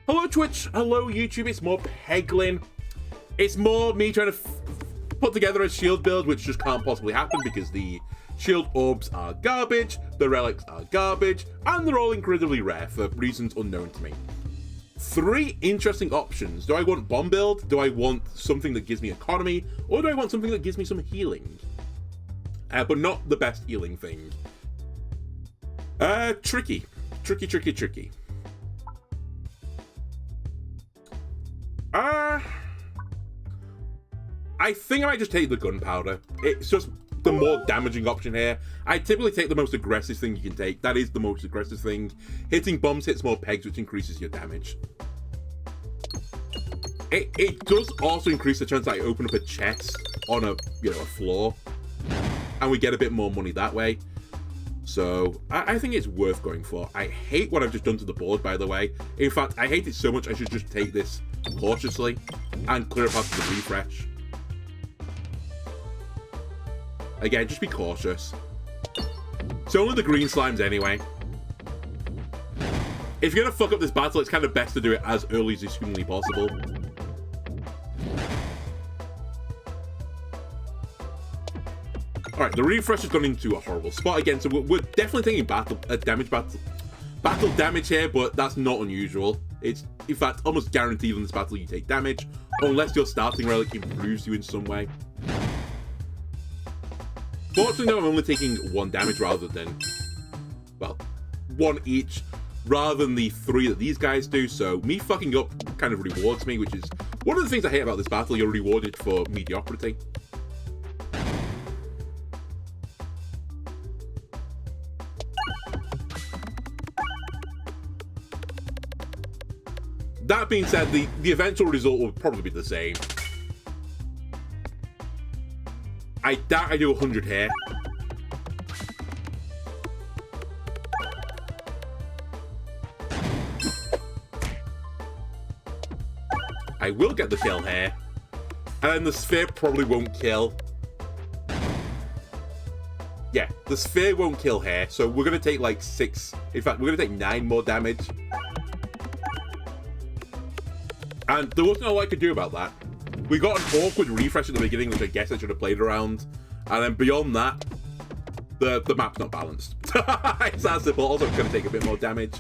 Hello Twitch, hello YouTube, it's more Peglin. It's more me trying to put together a shield build, which just can't possibly happen because the shield orbs are garbage, the relics are garbage, and they're all incredibly rare for reasons unknown to me. Three interesting options. Do I want bomb build? Do I want something that gives me economy? Or do I want something that gives me some healing? But not the best healing thing. Tricky. Tricky. I think I might just take the gunpowder. It's just the more damaging option here. I typically take the most aggressive thing you can take. That is the most aggressive thing. Hitting bombs hits more pegs, which increases your damage. It does also increase the chance that I open up a chest on a floor, and we get a bit more money that way. So I think it's worth going for. I hate what I've just done to the board, by the way. In fact, I hate it so much I should just take this cautiously and clear up after the refresh. Again, just be cautious. It's only the green slimes anyway. If you're gonna fuck up this battle, it's kind of best to do it as early as is humanly possible. Alright, the refresh has gone into a horrible spot again, so we're definitely taking battle damage here, but that's not unusual. It's, in fact, almost guaranteed in this battle you take damage, unless your starting relic improves you in some way. Fortunately, though, I'm only taking 1 damage rather than, well, 1 each, rather than the 3 that these guys do, so me fucking up kind of rewards me, which is one of the things I hate about this battle. You're rewarded for mediocrity. That being said, the eventual result will probably be the same. I doubt I do 100 here. I will get the kill here. And then the sphere probably won't kill. Yeah, the sphere won't kill here. So we're going to take like 6. In fact, we're going to take 9 more damage. And there wasn't a lot I could do about that. We got an awkward refresh at the beginning, which I guess I should have played around. And then beyond that, the map's not balanced. It's that simple. Also, it's going to take a bit more damage.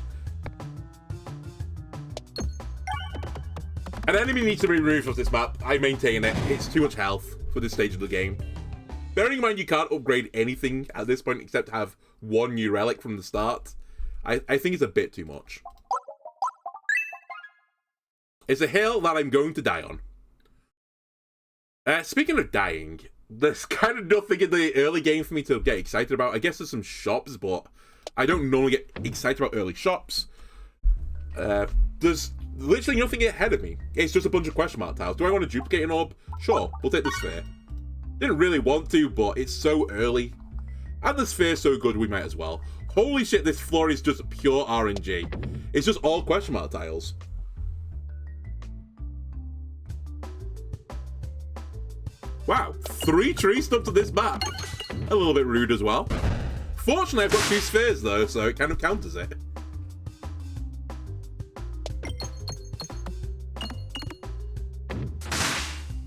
An enemy needs to be removed off this map. I maintain it. It's too much health for this stage of the game. Bearing in mind you can't upgrade anything at this point except have 1 new relic from the start, I think it's a bit too much. It's a hill that I'm going to die on. Speaking of dying, there's kind of nothing in the early game for me to get excited about. I guess there's some shops, but I don't normally get excited about early shops. There's literally nothing ahead of me. It's just a bunch of question mark tiles. Do I want to duplicate an orb? Sure, we'll take the sphere. Didn't really want to, but it's so early. And the sphere's so good, we might as well. Holy shit, this floor is just pure RNG. It's just all question mark tiles. Wow, 3 trees stuck to this map. A little bit rude as well. Fortunately, I've got 2 spheres though, so it kind of counters it.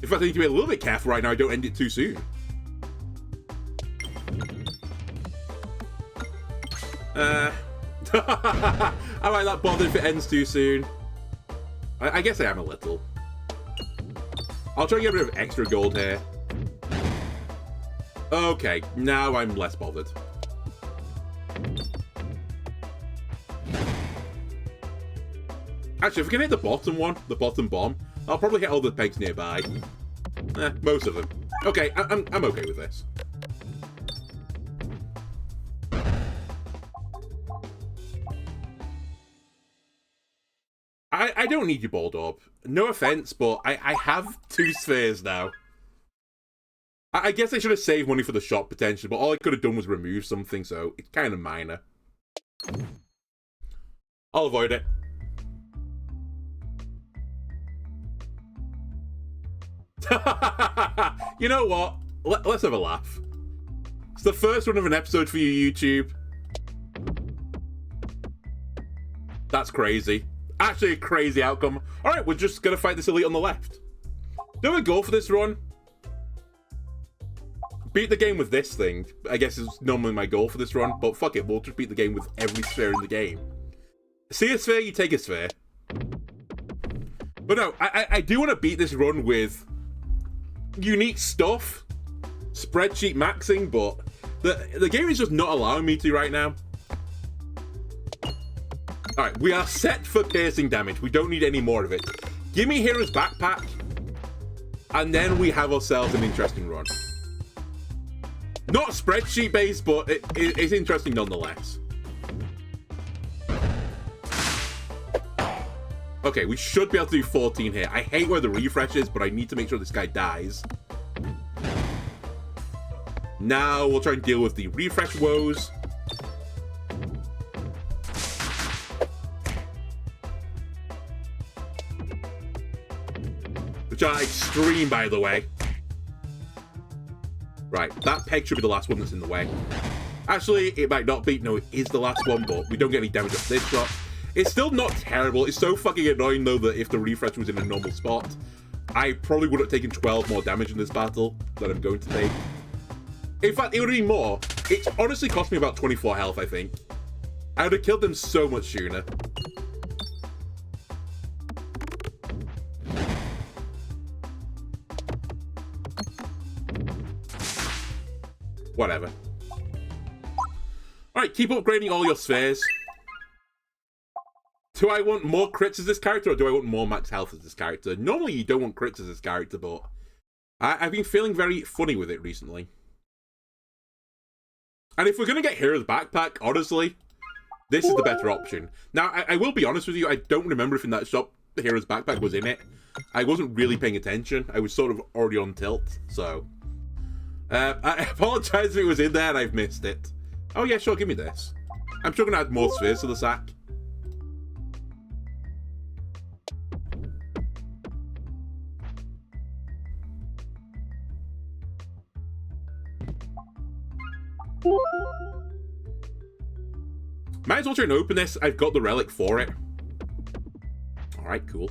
In fact, I need to be a little bit careful right now I don't end it too soon. Am I that bothered if it ends too soon? I guess I am a little. I'll try and get rid of extra gold here. Okay, now I'm less bothered. Actually, if we can hit the bottom one, the bottom bomb, I'll probably hit all the pegs nearby. Most of them. Okay, I'm okay with this. I don't need your bold orb. No offense, but I have 2 spheres now. I guess I should have saved money for the shop potentially, but all I could have done was remove something, so it's kind of minor. I'll avoid it. You know what? Let's have a laugh. It's the first one of an episode for you, YouTube. That's crazy. Actually a crazy outcome. Alright, we're just gonna fight this elite on the left. Do we go for this run? Beat the game with this thing, I guess is normally my goal for this run, but fuck it, we'll just beat the game with every sphere in the game. See a sphere, you take a sphere. But no, I do want to beat this run with unique stuff, spreadsheet maxing, but the game is just not allowing me to right now. Alright, we are set for piercing damage. We don't need any more of it. Give me Hero's Backpack, and then we have ourselves an interesting run. Not spreadsheet based, but it's interesting nonetheless. Okay, we should be able to do 14 here. I hate where the refresh is, but I need to make sure this guy dies. Now we'll try and deal with the refresh woes. Which are extreme, by the way. Right, that peg should be the last one that's in the way. Actually, it might not be. No, it is the last one, but we don't get any damage off this shot. It's still not terrible. It's so fucking annoying, though, that if the refresh was in a normal spot, I probably would have taken 12 more damage in this battle than I'm going to take. In fact, it would have been more. It's honestly cost me about 24 health, I think. I would have killed them so much sooner. Whatever. Alright, keep upgrading all your spheres. Do I want more crits as this character, or do I want more max health as this character? Normally you don't want crits as this character, but I've been feeling very funny with it recently. And if we're going to get Hero's Backpack, honestly, this is the better option. Now, I will be honest with you, I don't remember if in that shop the Hero's Backpack was in it. I wasn't really paying attention. I was sort of already on tilt, so... I apologize if it was in there and I've missed it. Oh yeah, sure, give me this. I'm sure I'm going to add more spheres to the sack. Might as well try and open this. I've got the relic for it. Alright, cool.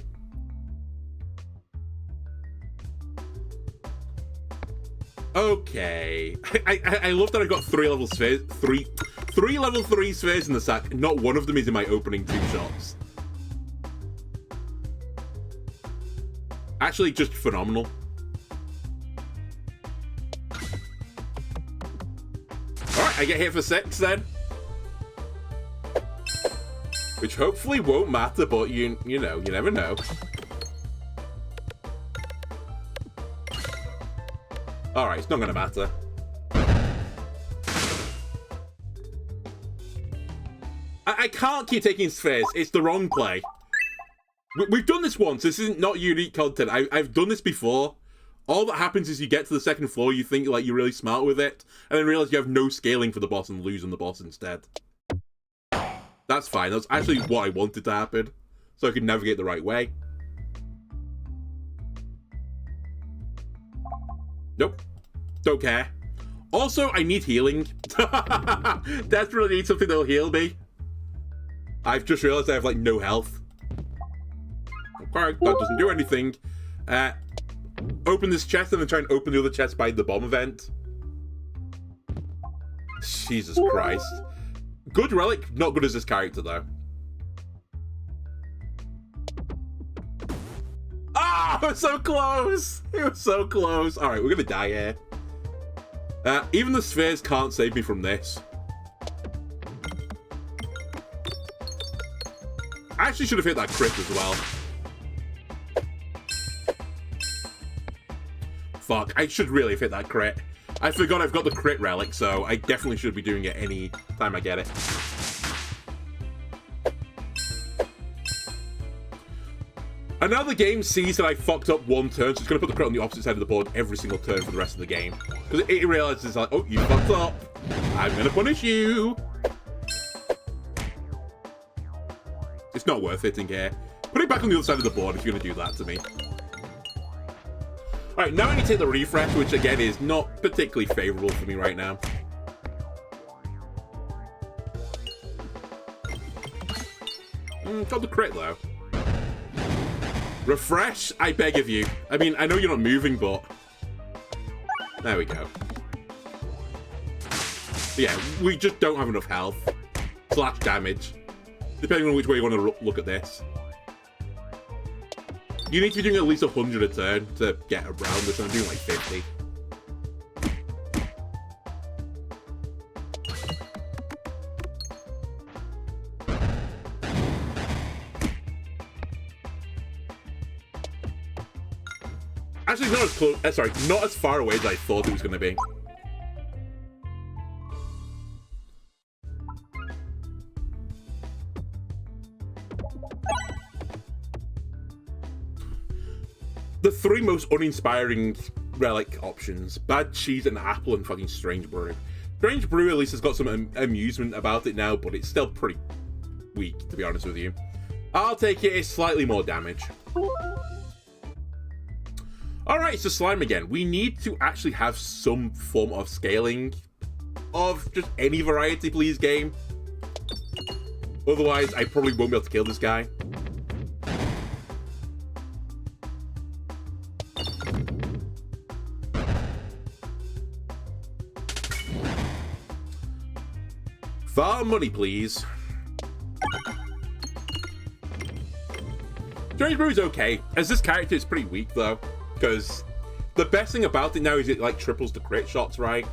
Okay. I love that I've got three level spheres. Three level 3 spheres in the sack. Not one of them is in my opening 2 shots. Actually, just phenomenal. Alright, I get hit for 6 then. Which hopefully won't matter, but you know, you never know. Alright, it's not gonna matter. I can't keep taking spheres. It's the wrong play. We've done this once. This isn't not unique content. I've done this before. All that happens is you get to the second floor, you think like you're really smart with it, and then realize you have no scaling for the boss and lose on the boss instead. That's fine. That's actually what I wanted to happen, so I could navigate the right way. Nope. Don't care. Also, I need healing. Desperately need something that'll heal me. I've just realized I have, like, no health. Okay, that doesn't do anything. Open this chest and then try and open the other chest by the bomb event. Jesus Christ. Good relic, not good as this character, though. Ah, it was so close! It was so close. Alright, we're gonna die here. Even the spheres can't save me from this. I actually should have hit that crit as well. Fuck, I should really have hit that crit. I forgot I've got the crit relic, so I definitely should be doing it any time I get it. And now the game sees that I fucked up one turn, so it's going to put the crit on the opposite side of the board every single turn for the rest of the game. Because it realizes, like, oh, you fucked up. I'm going to punish you. It's not worth hitting here. Put it back on the other side of the board if you're going to do that to me. Alright, now I need to take the refresh, which again is not particularly favourable for me right now. Got the crit though. Refresh, I beg of you. I mean, I know you're not moving, but... There we go. Yeah, we just don't have enough health. / damage. Depending on which way you want to look at this. You need to be doing at least 100 a turn to get around this, and I'm doing like 50. Actually, not as close. Sorry, not as far away as I thought it was going to be. The 3 most uninspiring relic options: bad cheese and apple and fucking strange brew. Strange brew at least has got some amusement about it now, but it's still pretty weak, to be honest with you. I'll take it. It's slightly more damage. Alright, it's the slime again. We need to actually have some form of scaling of just any variety, please, game. Otherwise, I probably won't be able to kill this guy. Farm money, please. Strange Brew is okay. As this character is pretty weak, though. Because the best thing about it now is it like triples the crit shots, right?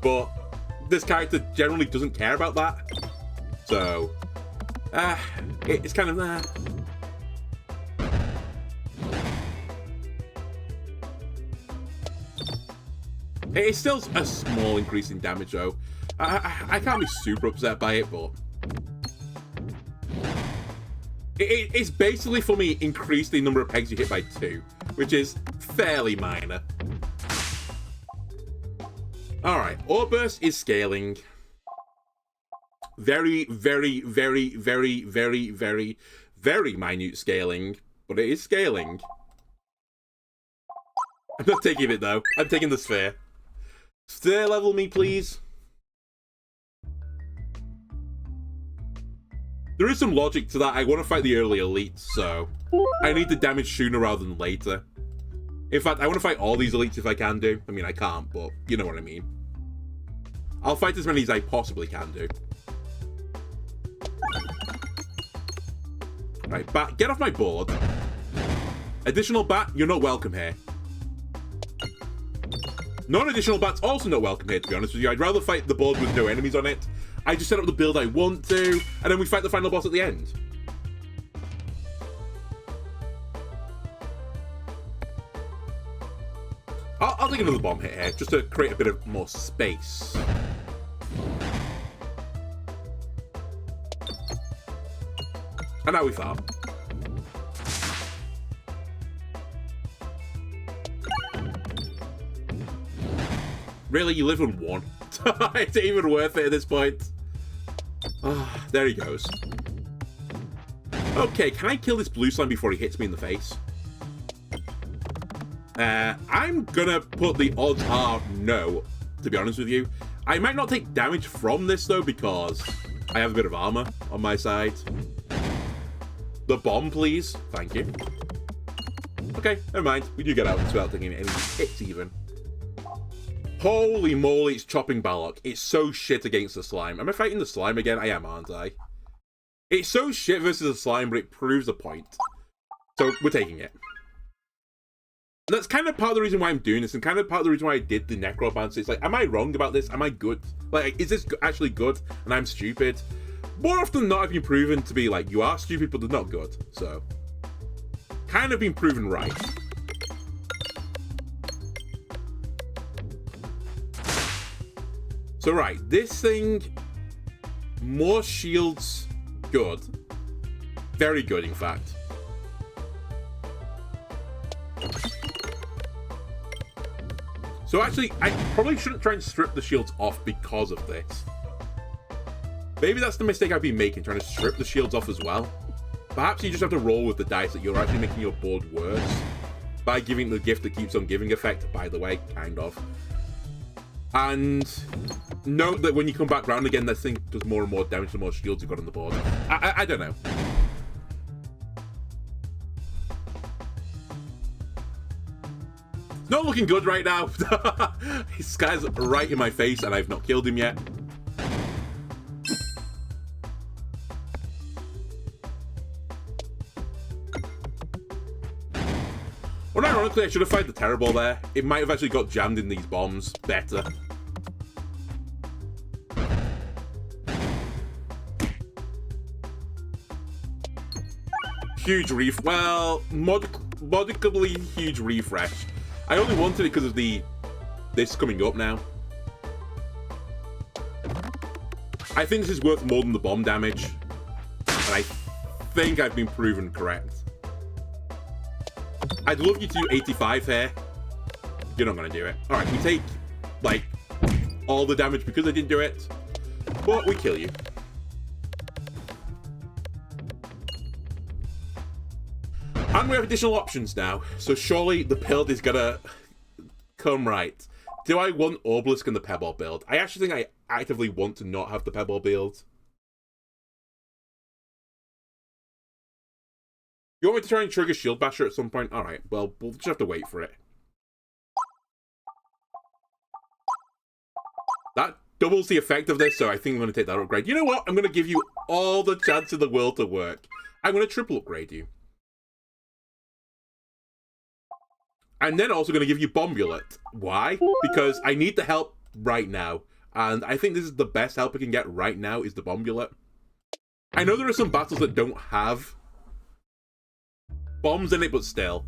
But this character generally doesn't care about that. So, it's kind of It's still a small increase in damage, though. I can't be super upset by it, but... It's basically, for me, increased the number of pegs you hit by 2, which is fairly minor. Alright, Orb Burst is scaling. Very, very, very, very, very, very, very minute scaling, but it is scaling. I'm not taking it, though. I'm taking the sphere. Sphere level me, please. There is some logic to that. I want to fight the early elites, so I need the damage sooner rather than later. In fact, I want to fight all these elites if I can do. I mean, I can't, but you know what I mean. I'll fight as many as I possibly can do. Right, bat, get off my board. Additional bat, you're not welcome here. Non-additional bat's also not welcome here, to be honest with you. I'd rather fight the board with no enemies on it. I just set up the build I want to, and then we fight the final boss at the end. I'll take another bomb hit here, just to create a bit of more space. And now we farm. Really? You live on 1? It's even worth it at this point. Ah, there he goes. Okay, can I kill this blue slime before he hits me in the face? I'm gonna put the odds are no, to be honest with you. I might not take damage from this, though, because I have a bit of armor on my side. The bomb, please. Thank you. Okay, never mind. We do get out without taking any hits, even. Holy moly, it's chopping Balok. It's so shit against the slime. Am I fighting the slime again? I am, aren't I? It's so shit versus the slime, but it proves a point. So, we're taking it. And that's kind of part of the reason why I'm doing this, and kind of part of the reason why I did the Necromancer. It's like, am I wrong about this? Am I good? Like, is this actually good, and I'm stupid? More often than not, I've been proven to be like, you are stupid, but they're not good. So, kind of been proven right. So right, this thing, more shields, good. Very good, in fact. So actually, I probably shouldn't try and strip the shields off because of this. Maybe that's the mistake I've been making, trying to strip the shields off as well. Perhaps you just have to roll with the dice that you're actually making your board worse by giving the gift that keeps on giving effect, by the way, kind of. And note that when you come back round again, this thing does more and more damage the more shields you've got on the board. I don't know. Not looking good right now. This guy's right in my face and I've not killed him yet. Well, ironically, I should have fired the Terror Ball there. It might have actually got jammed in these bombs better. Huge well, modically huge refresh. I only wanted it because of this coming up now. I think this is worth more than the bomb damage. And I think I've been proven correct. I'd love you to do 85 here. You're not going to do it. Alright, we take, like, all the damage because I didn't do it. But we kill you. And we have additional options now. So surely the build is going to come right. Do I want Obelisk and the Pebble build? I actually think I actively want to not have the Pebble build. You want me to try and trigger Shield Basher at some point? Alright, well, we'll just have to wait for it. That doubles the effect of this, so I think I'm going to take that upgrade. You know what? I'm going to give you all the chance in the world to work. I'm going to triple upgrade you. And then also going to give you Bombulate. Why? Because I need the help right now. And I think this is the best help I can get right now is the Bombulate. I know there are some battles that don't have bombs in it, but still.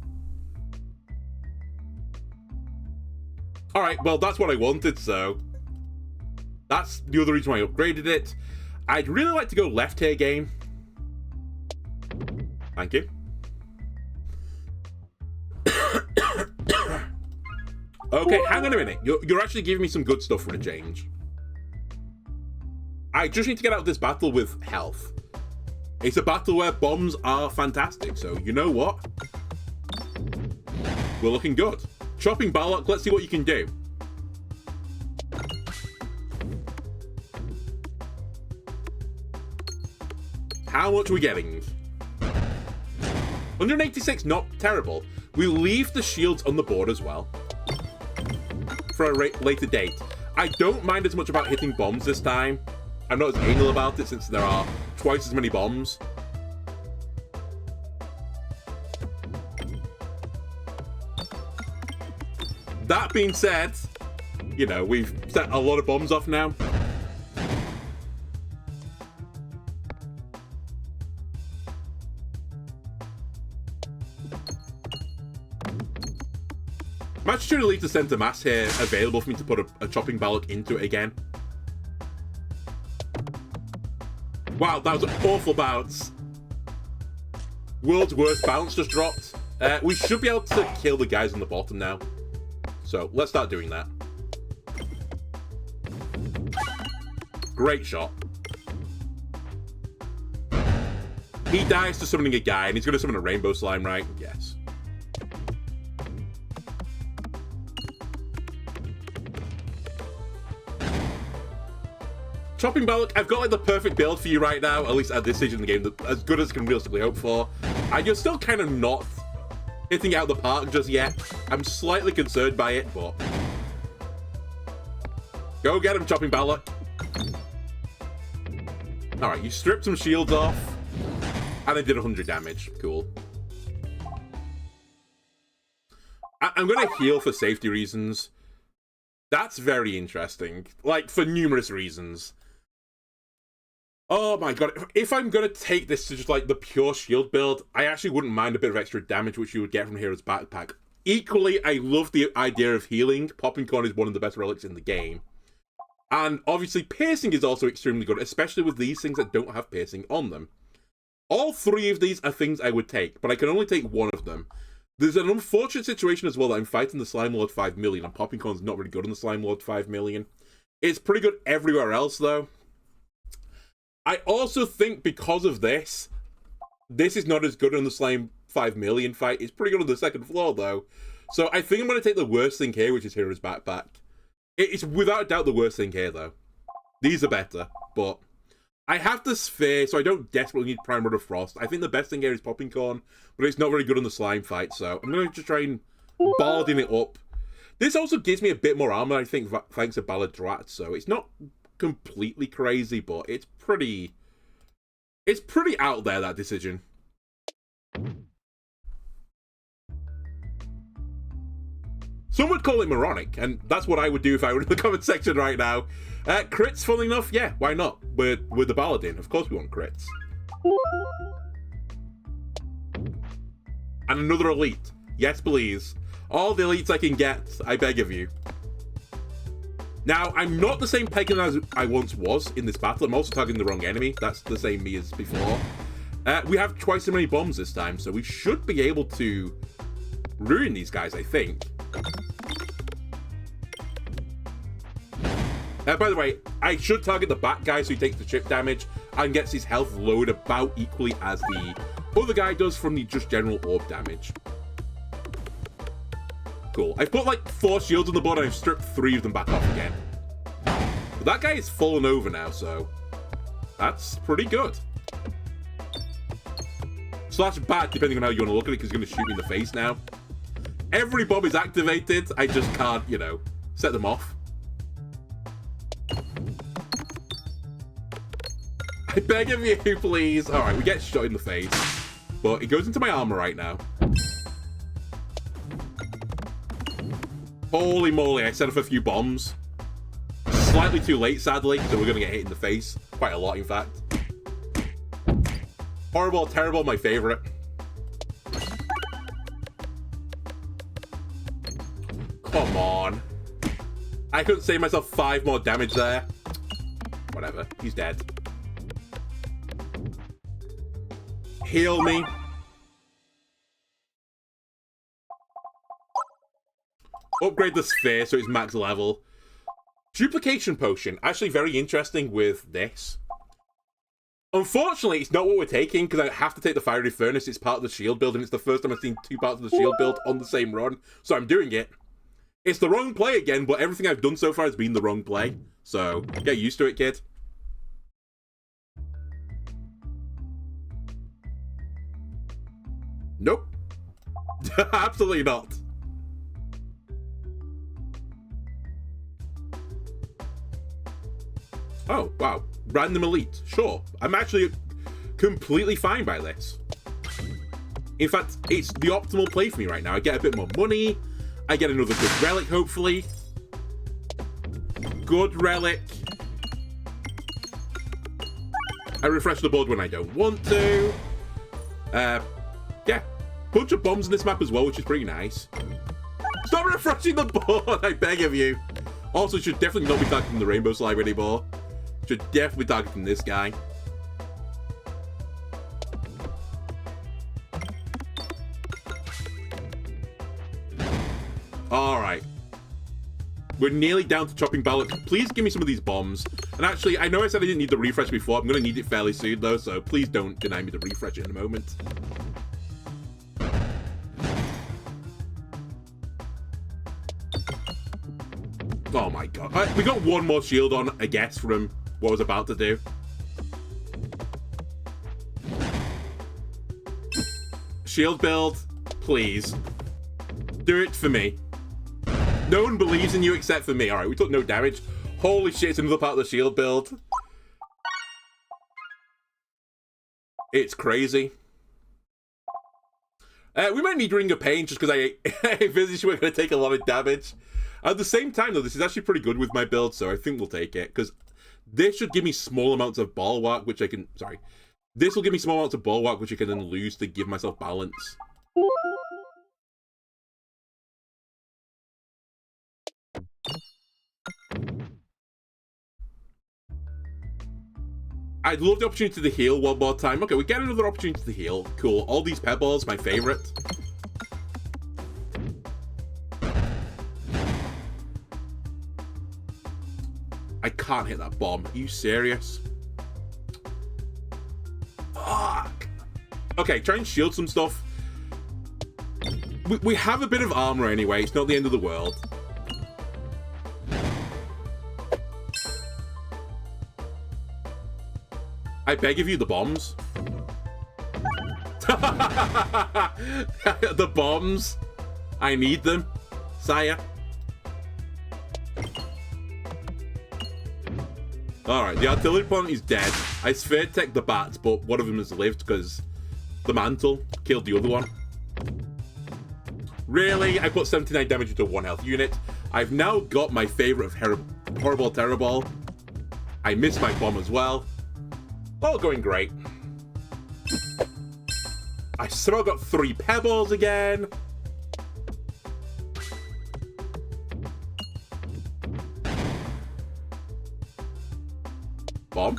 Alright, well, that's what I wanted, so that's the other reason why I upgraded it. I'd really like to go left here, game. Thank you. Okay, hang on a minute. You're actually giving me some good stuff for a change. I just need to get out of this battle with health. It's a battle where bombs are fantastic, so you know what? We're looking good. Chopping Ballock, let's see what you can do. How much are we getting? 186, not terrible. We leave the shields on the board as well. For a later date. I don't mind as much about hitting bombs this time. I'm not as anal about it since there are twice as many bombs. That being said, you know, we've set a lot of bombs off now. I'm actually trying to leave the center mass here available for me to put a chopping Ballock into it again. Wow, that was an awful bounce. World's worst bounce just dropped. We should be able to kill the guys on the bottom now. So, let's start doing that. Great shot. He dies to summoning a guy, and he's going to summon a rainbow slime, right? Yes. Chopping Ballock, I've got like the perfect build for you right now, at least at this stage in the game, as good as I can realistically hope for. And you're still kind of not hitting out the park just yet. I'm slightly concerned by it, but go get him, Chopping Ballock. Alright, you stripped some shields off, and I did 100 damage. Cool. I'm going to heal for safety reasons. That's very interesting. Like, for numerous reasons. Oh my god, if I'm going to take this to just like the pure shield build, I actually wouldn't mind a bit of extra damage which you would get from Hero's Backpack. Equally, I love the idea of healing. Popping Corn is one of the best relics in the game. And obviously, piercing is also extremely good, especially with these things that don't have piercing on them. All three of these are things I would take, but I can only take one of them. There's an unfortunate situation as well that I'm fighting the Slime Lord 5 million, and Popping Corn's not really good on the Slime Lord 5 million. It's pretty good everywhere else, though. I also think because of this, this is not as good on the Slime 5 million fight. It's pretty good on the second floor, though. So I think I'm going to take the worst thing here, which is Hero's Backpack. It's without a doubt the worst thing here, though. These are better, but I have the Sphere, so I don't desperately need Prime Rod of Frost. I think the best thing here is Popping Corn, but it's not very good on the slime fight, so I'm going to just try and Barding it up This also gives me a bit more armor, I think, thanks to Ballad Drat, so it's not completely crazy, but it's pretty out there, that decision. Some would call it moronic, and that's what I would do if I were in the comment section right now. Crits, funnily enough, yeah, why not? We're the Paladin, of course we want crits. And another elite. Yes, please. All the elites I can get, I beg of you. Now, I'm not the same Peglin as I once was in this battle. I'm also targeting the wrong enemy. That's the same me as before. We have twice as many bombs this time, so we should be able to ruin these guys, I think. By the way, I should target the back guy so he takes the chip damage and gets his health lowered about equally as the other guy does from the just general orb damage. Cool. I've put like 4 shields on the board and I've stripped 3 of them back off again. But that guy is fallen over now, so that's pretty good. Slash bad, depending on how you want to look at it, because he's going to shoot me in the face now. Every bomb is activated. I just can't, you know, set them off. I beg of you, please. Alright, we get shot in the face. But it goes into my armor right now. Holy moly, I set off a few bombs. Slightly too late, sadly, so we're going to get hit in the face. Quite a lot, in fact. Horrible, terrible, my favorite. Come on. I couldn't save myself 5 more damage there. Whatever, he's dead. Heal me. Upgrade the sphere so it's max level. Duplication potion. Actually very interesting with this. Unfortunately, it's not what we're taking because I have to take the fiery furnace. It's part of the shield build and it's the first time I've seen 2 parts of the shield build on the same run. So I'm doing it. It's the wrong play again, but everything I've done so far has been the wrong play. So get used to it, kid. Nope. Absolutely not. Oh, wow. Random elite. Sure. I'm actually completely fine by this. In fact, it's the optimal play for me right now. I get a bit more money. I get another good relic, hopefully. Good relic. I refresh the board when I don't want to. Yeah. Bunch of bombs in this map as well, which is pretty nice. Stop refreshing the board, I beg of you. Also, should definitely not be targeting the rainbow slime anymore. Should definitely be targeting this guy. Alright. We're nearly down to chopping ballot. Please give me some of these bombs. And actually, I know I said I didn't need the refresh before. I'm going to need it fairly soon, though, so please don't deny me the refresh in a moment. Oh my god. We got 1 more shield on, I guess, from what I was about to do. Shield build, please. Do it for me. No one believes in you except for me. Alright, we took no damage. Holy shit, it's another part of the shield build. It's crazy. We might need Ring of Pain just because I envisage we're going to take a lot of damage. At the same time, though, this is actually pretty good with my build, so I think we'll take it. Because this should give me small amounts of bulwark, which I can... Sorry. This will give me small amounts of bulwark, which I can then lose to give myself balance. I'd love the opportunity to heal 1 more time. Okay, we get another opportunity to heal. Cool. All these pebbles, my favorite. I can't hit that bomb. Are you serious? Fuck. Okay, try and shield some stuff. We have a bit of armor anyway. It's not the end of the world. I beg of you, the bombs. The bombs. I need them, sire. Alright, the artillery opponent is dead. I sphere tech the bats, but one of them has lived because the mantle killed the other one. Really? I put 79 damage into 1 health unit. I've now got my favorite of Horrible Terror Ball. I missed my bomb as well. All going great. I somehow got 3 pebbles again. Bomb.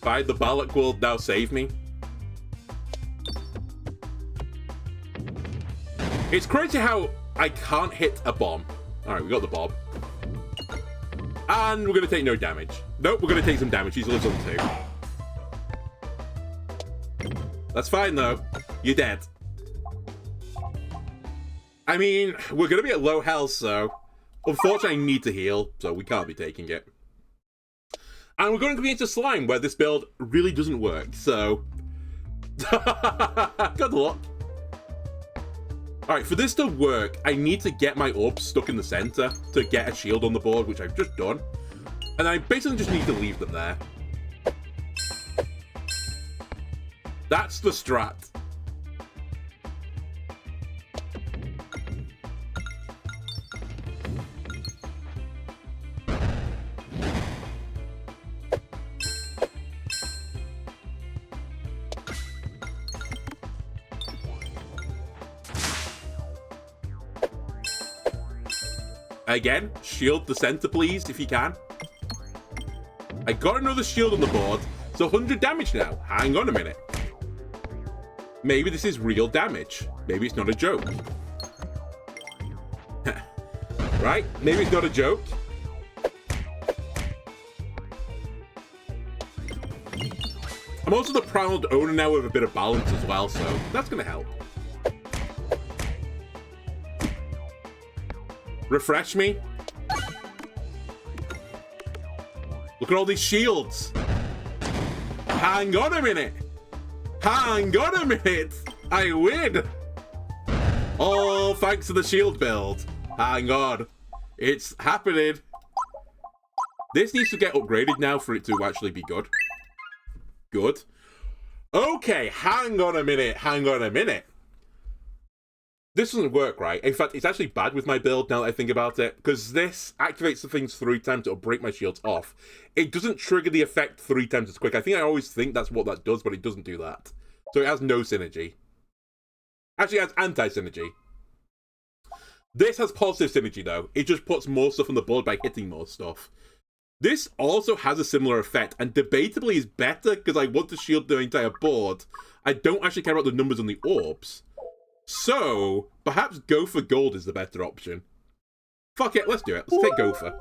Fine, the Balak will now save me. It's crazy how I can't hit a bomb. Alright, we got the bomb. And we're going to take no damage. Nope, we're going to take some damage. He's lives on 2. That's fine, though. You're dead. I mean, we're going to be at low health, so... Unfortunately, I need to heal, so we can't be taking it. And we're going to be into slime, where this build really doesn't work, so... Good luck. Alright, for this to work, I need to get my orbs stuck in the center to get a shield on the board, which I've just done. And I basically just need to leave them there. That's the strat. Again, shield the center, please, if you can. I got another shield on the board, so 100 damage now. Hang on a minute. Maybe this is real damage. Maybe it's not a joke. Right? Maybe it's not a joke. I'm also the proud owner now with a bit of balance as well, so that's going to help. Refresh me. Look at all these shields. Hang on a minute. Hang on a minute. I win. Oh, thanks to the shield build. Hang on. It's happening. This needs to get upgraded now for it to actually be good. Good. Okay, hang on a minute. Hang on a minute. This doesn't work, right? In fact, it's actually bad with my build now that I think about it, because this activates the things 3 times, it'll break my shields off. It doesn't trigger the effect 3 times as quick. I think I always think that's what that does, but it doesn't do that. So it has no synergy. Actually, it has anti-synergy. This has positive synergy, though. It just puts more stuff on the board by hitting more stuff. This also has a similar effect, and debatably is better, because I want to shield the entire board. I don't actually care about the numbers on the orbs. So, perhaps Gopher Gold is the better option. Fuck it, let's do it. Let's take Gopher.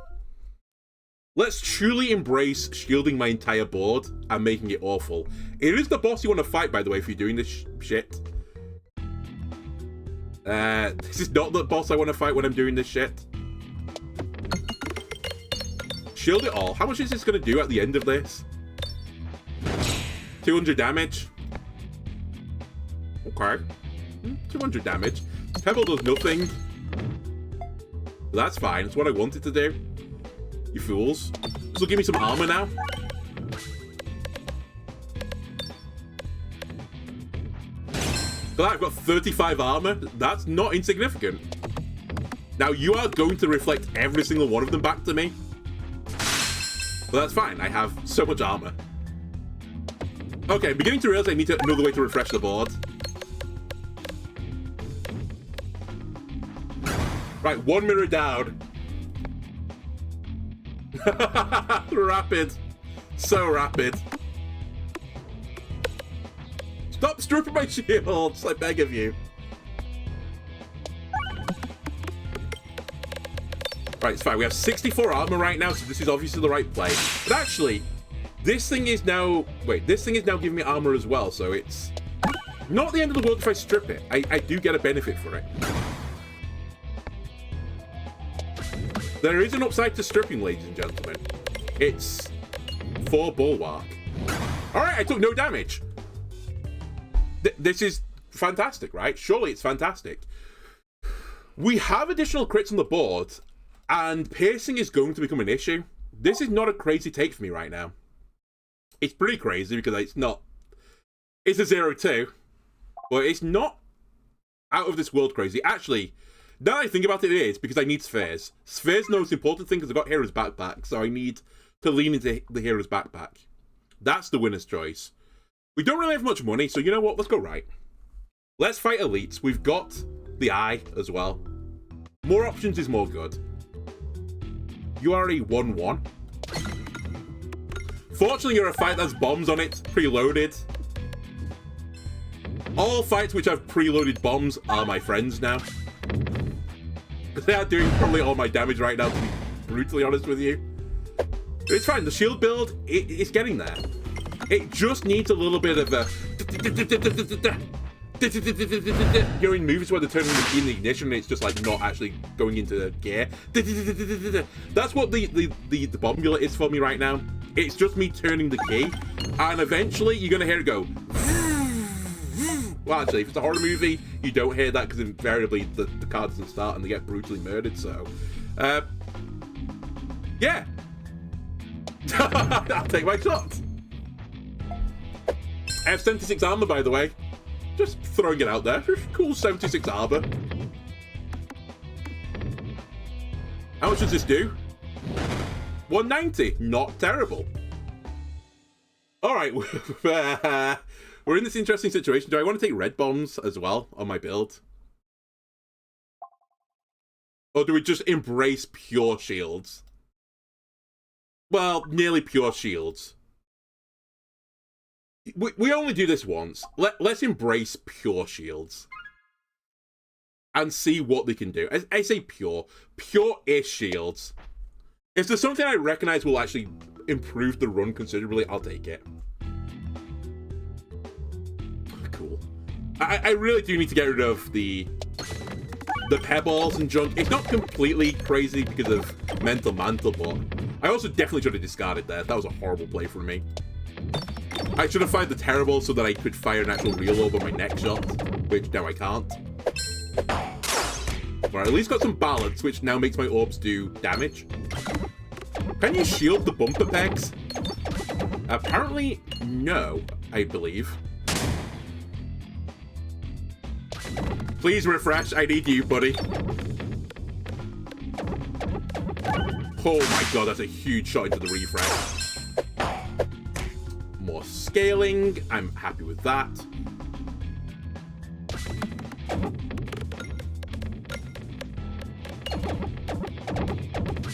Let's truly embrace shielding my entire board and making it awful. It is the boss you want to fight, by the way, if you're doing this shit. This is not the boss I want to fight when I'm doing this shit. Shield it all. How much is this going to do at the end of this? 200 damage. Okay. 200 damage. Pebble does nothing. But that's fine. It's what I wanted to do. You fools. This will give me some armor now. For that, I've got 35 armor. That's not insignificant. Now, you are going to reflect every single one of them back to me. But that's fine. I have so much armor. Okay, I'm beginning to realize I need another way to refresh the board. Right, 1 mirror down. Rapid. So rapid. Stop stripping my shields, I beg of you. Right, it's fine. We have 64 armor right now, so this is obviously the right play. But actually, this thing is now... Wait, this thing is now giving me armor as well, so it's... Not the end of the world if I strip it. I do get a benefit for it. There is an upside to stripping, ladies and gentlemen. It's 4 bulwark. Alright, I took no damage. This is fantastic, right? Surely it's fantastic. We have additional crits on the board, and piercing is going to become an issue. This is not a crazy take for me right now. It's pretty crazy because it's not... It's a 0-2, but it's not out of this world crazy. Actually, now that I think about it, it is, because I need spheres. Spheres are the most important thing because I've got Hero's Backpack, so I need to lean into the Hero's Backpack. That's the winner's choice. We don't really have much money, so you know what? Let's go right. Let's fight elites. We've got the eye as well. More options is more good. You are a 1-1. Fortunately, you're a fight that's bombs on it, preloaded. All fights which have preloaded bombs are my friends now. Because they are doing probably all my damage right now, to be brutally honest with you. It's fine. The shield build, it's getting there. It just needs a little bit of a... You're in movies where they're turning in the ignition and it's just like not actually going into gear. That's what the bombula is for me right now. It's just me turning the key, and eventually you're gonna hear it go. Well, actually, if it's a horror movie, you don't hear that because invariably the car doesn't start and they get brutally murdered. So, yeah, I'll take my shot. I have 76 armor, by the way. Just throwing it out there. Cool 76 armor. How much does this do? 190. Not terrible. Alright. We're in this interesting situation. Do I want to take red bombs as well on my build? Or do we just embrace pure shields? Well, nearly pure shields. We only do this once. Let's embrace pure shields. And see what they can do. I say pure. Pure-ish shields. If there's something I recognize will actually improve the run considerably, I'll take it. Cool. I really do need to get rid of the pebbles and junk. It's not completely crazy because of Mental Mantle, but I also definitely should have discarded that. That was a horrible play for me. I should have fired the terrible so that I could fire an actual real orb on my next shot, which now I can't. But I at least got some balance, which now makes my orbs do damage. Can you shield the bumper pegs? Apparently, no, I believe. Please refresh, I need you, buddy. Oh my god, that's a huge shot into the refresh. More scaling, I'm happy with that.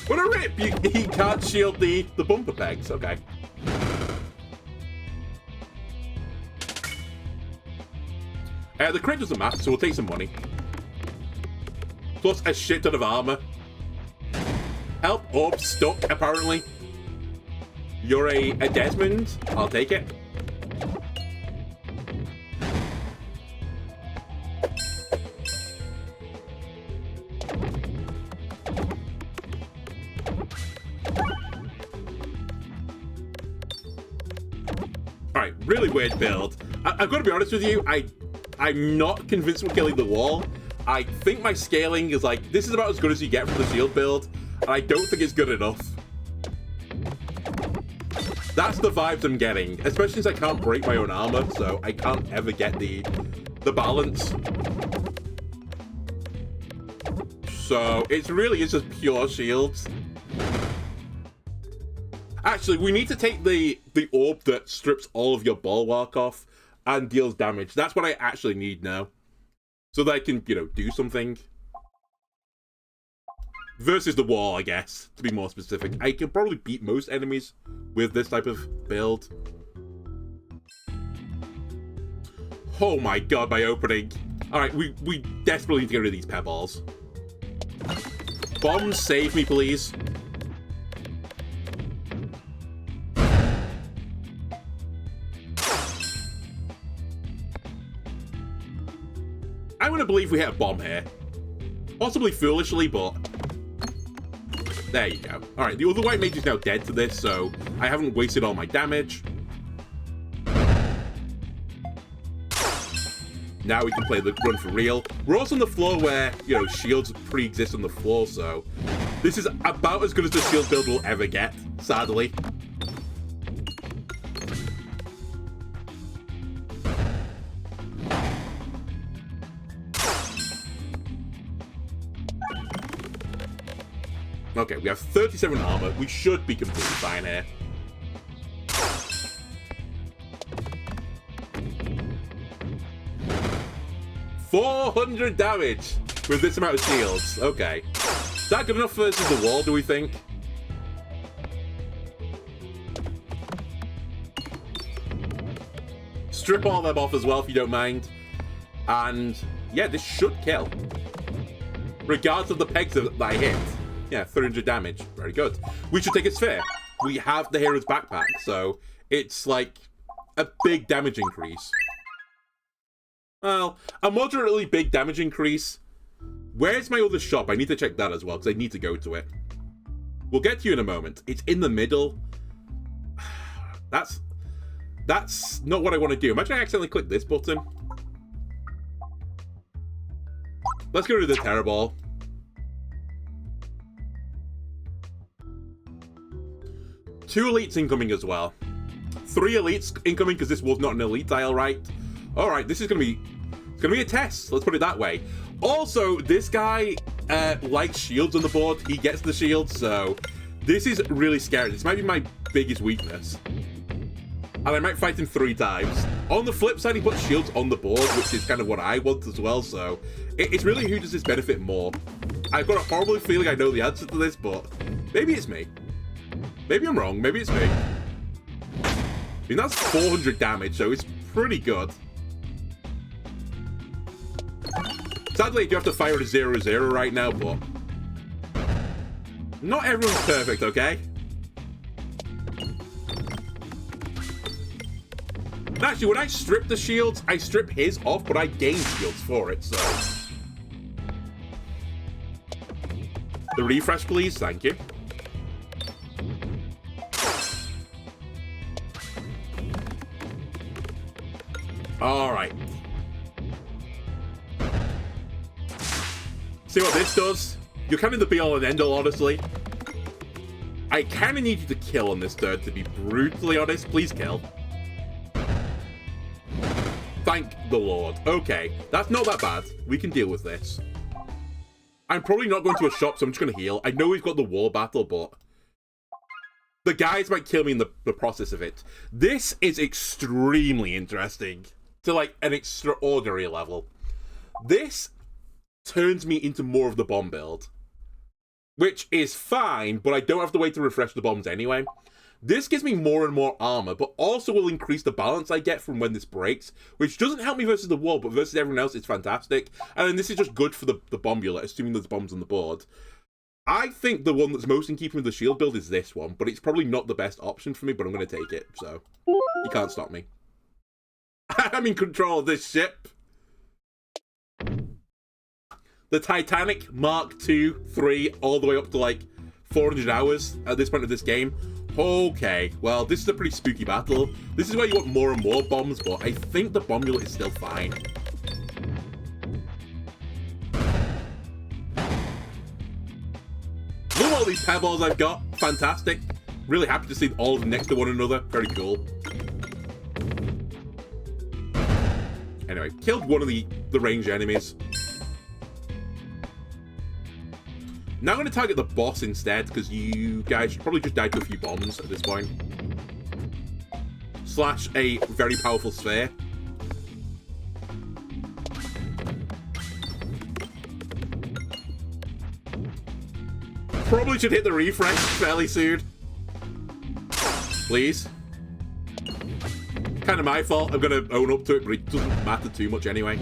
What a rip! He can't shield the bumper pegs, okay. The crit doesn't matter, so we'll take some money. Plus a shit ton of armor. Help, orb stuck, apparently. You're a Desmond? I'll take it. Alright, really weird build. I've got to be honest with you, I'm not convinced we're killing the wall. I think my scaling is like, this is about as good as you get from the shield build, and I don't think it's good enough. That's the vibes I'm getting, especially since I can't break my own armor, so I can't ever get the balance. So it really is just pure shields. Actually, we need to take the orb that strips all of your bulwark off and deals damage. That's what I actually need now. So that I can, you know, do something. Versus the wall, I guess, to be more specific. I can probably beat most enemies with this type of build. Oh my god, my opening. Alright, we desperately need to get rid of these pebbles. Bombs, save me, please. I'm gonna believe we hit a bomb here. Possibly foolishly, but... There you go. Alright, the other white mage is now dead to this, so I haven't wasted all my damage. Now we can play the run for real. We're also on the floor where, you know, shields pre-exist on the floor, so this is about as good as the shield build will ever get, sadly. Okay, we have 37 armor. We should be completely fine here. $400 damage with this amount of shields. Okay. Is that good enough versus the wall, do we think? Strip all them off as well, if you don't mind. And, yeah, this should kill. Regardless of the pegs that I hit. Yeah, 300 damage. Very good. We should take a sphere. We have the hero's backpack, so it's like a big damage increase. Well, a moderately big damage increase. Where's my other shop? I need to check that as well, because I need to go to it. We'll get to you in a moment. It's in the middle. That's not what I want to do. Imagine I accidentally click this button. Let's go to the Terror Ball. Two elites incoming as well. 3 elites incoming because this was not an elite tile, right? All right, this is gonna be a test. Let's put it that way. Also, this guy likes shields on the board. He gets the shields, so this is really scary. This might be my biggest weakness, and I might fight him 3 times. On the flip side, he puts shields on the board, which is kind of what I want as well. So it's really who does this benefit more. I've got a horrible feeling I know the answer to this, but maybe it's me. Maybe I'm wrong. Maybe it's me. I mean, that's 400 damage, so it's pretty good. Sadly, I do have to fire a 0-0 right now, but not everyone's perfect, okay? And actually, when I strip the shields, I strip his off, but I gain shields for it, so... The refresh, please. Thank you. Alright. See what this does? You're kind of the be-all and end-all, honestly. I kind of need you to kill on this turn, to be brutally honest. Please kill. Thank the Lord. Okay, that's not that bad. We can deal with this. I'm probably not going to a shop, so I'm just going to heal. I know we've got the war battle, but the guys might kill me in the process of it. This is extremely interesting. To, like, an extraordinary level. This turns me into more of the bomb build. Which is fine, but I don't have to wait to refresh the bombs anyway. This gives me more and more armor, but also will increase the balance I get from when this breaks, which doesn't help me versus the wall, but versus everyone else, it's fantastic. And then this is just good for the bombula, assuming there's bombs on the board. I think the one that's most in keeping with the shield build is this one, but it's probably not the best option for me, but I'm going to take it, so you can't stop me. I'm in control of this ship. The Titanic Mark II, 3, all the way up to like 400 hours at this point of this game. Okay, well, this is a pretty spooky battle. This is where you want more and more bombs, but I think the bombula is still fine. Look at all these pebbles I've got. Fantastic. Really happy to see all of them next to one another. Very cool. Anyway, killed one of the ranged enemies. Now I'm going to target the boss instead, because you guys should probably just die to a few bombs at this point. Slash a very powerful sphere. Probably should hit the refresh fairly soon. Please. Kind of my fault. I'm going to own up to it, but it doesn't matter too much anyway.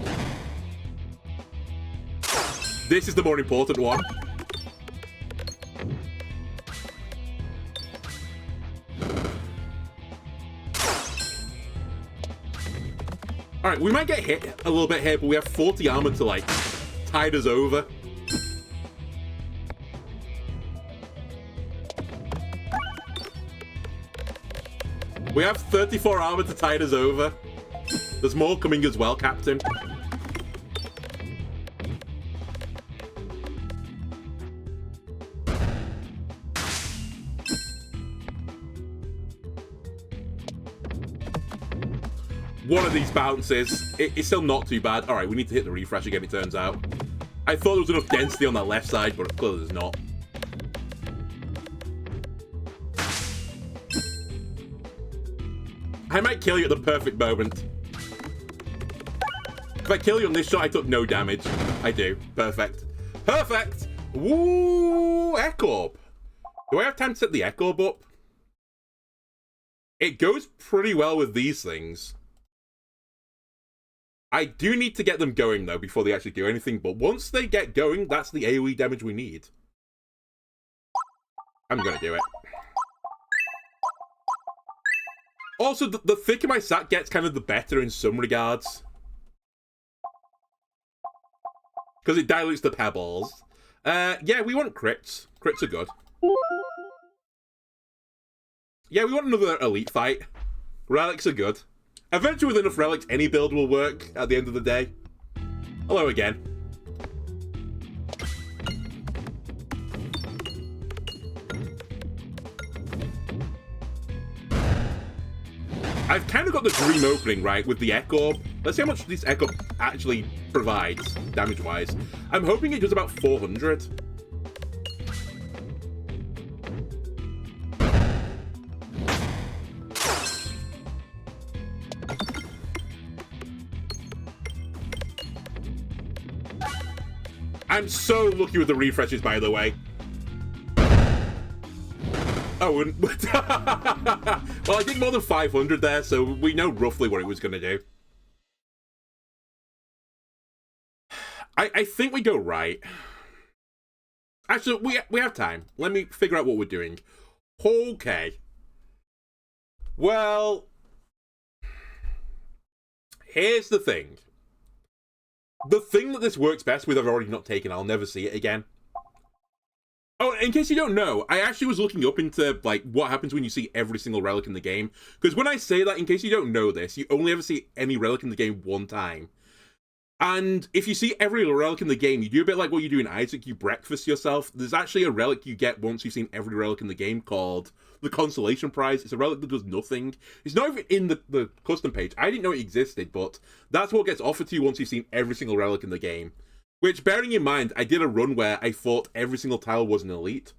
This is the more important one. Alright, we might get hit a little bit here, but we have 40 armor to, like, tide us over. We have 34 armor to tide us over. There's more coming as well, Captain. one of these bounces. It's still not too bad. All right, we need to hit the refresh again, it turns out. I thought there was enough density on that left side, but clearly there's not. I might kill you at the perfect moment. If I kill you on this shot, I took no damage. I do. Perfect. Perfect! Woo! Echo. Do I have time to set the echo up? It goes pretty well with these things. I do need to get them going, though, before they actually do anything. But once they get going, that's the AoE damage we need. I'm going to do it. Also, the thicker my sack gets, kind of the better in some regards. Because it dilutes the pebbles. Yeah, we want crits. Crits are good. Yeah, we want another elite fight. Relics are good. Eventually, with enough relics, any build will work at the end of the day. Hello again. I've kind of got the dream opening, right, with the Echo. Let's see how much this Echo actually provides, damage-wise. I'm hoping it does about 400. I'm so lucky with the refreshes, by the way. Oh, and well, I did more than 500 there, so we know roughly what it was going to do. I think we go right. Actually, we have time. Let me figure out what we're doing. Okay. Well, here's the thing. The thing that this works best with, I've already not taken. I'll never see it again. Oh, in case you don't know, I actually was looking up into, like, what happens when you see every single relic in the game. Because when I say that, in case you don't know this, you only ever see any relic in the game one time. And if you see every relic in the game, you do a bit like what you do in Isaac, you breakfast yourself. There's actually a relic you get once you've seen every relic in the game called the Consolation Prize. It's a relic that does nothing. It's not even in the custom page. I didn't know it existed, but that's what gets offered to you once you've seen every single relic in the game. Which, bearing in mind, I did a run where I thought every single tile was an elite.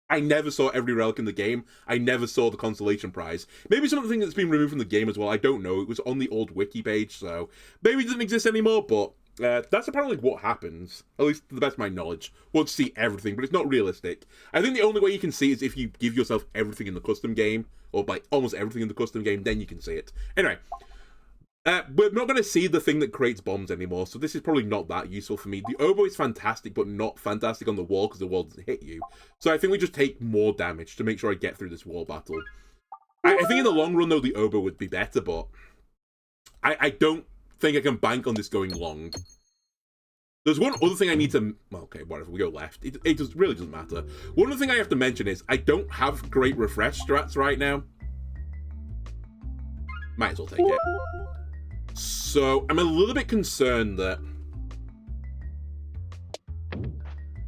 I never saw every relic in the game. I never saw the Consolation Prize. Maybe something that's been removed from the game as well. I don't know. It was on the old wiki page, so maybe it doesn't exist anymore, but that's apparently what happens, at least to the best of my knowledge. Once you see everything, but it's not realistic. I think the only way you can see is if you give yourself everything in the custom game, or like almost everything in the custom game, then you can see it. Anyway, we're not going to see the thing that creates bombs anymore, so this is probably not that useful for me. The oboe is fantastic, but not fantastic on the wall because the wall doesn't hit you. So I think we just take more damage to make sure I get through this wall battle. I think in the long run, though, the oboe would be better, but I don't think I can bank on this going long. There's one other thing I need to... Well, okay, whatever, we go left. It just really doesn't matter. One other thing I have to mention is I don't have great refresh strats right now. Might as well take it. So, I'm a little bit concerned that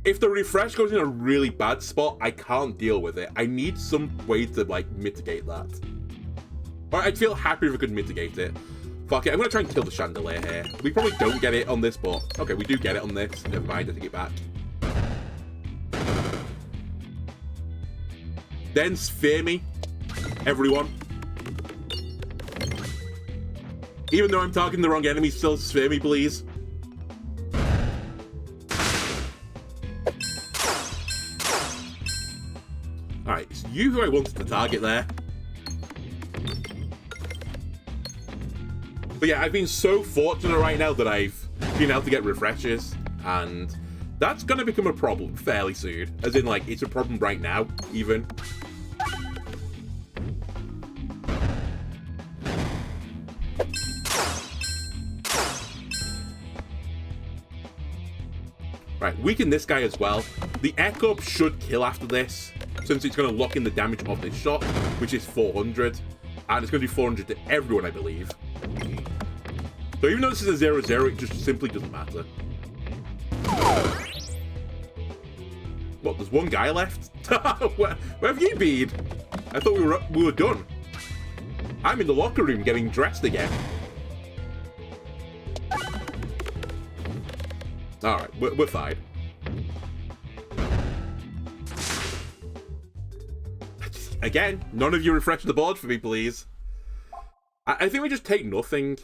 if the refresh goes in a really bad spot, I can't deal with it. I need some way to, like, mitigate that. Or I'd feel happy if I could mitigate it. Fuck it, I'm gonna try and kill the chandelier here. We probably don't get it on this, but... Okay, we do get it on this. Never mind, I take it back. Then sphere me, everyone. Even though I'm targeting the wrong enemy, still sphere me, please. Alright, it's you who I wanted to target there. But yeah, I've been so fortunate right now that I've been able to get refreshes, and that's going to become a problem fairly soon. As in, like, it's a problem right now, even. Right, weaken this guy as well. The Echo should kill after this, since it's going to lock in the damage of this shot, which is 400. And it's going to do 400 to everyone, I believe. So even though this is a 0-0, it just simply doesn't matter. What, there's one guy left? where have you been? I thought we were done. I'm in the locker room getting dressed again. Alright, we're fine. Again, none of you refresh the board for me, please. I think we just take nothing.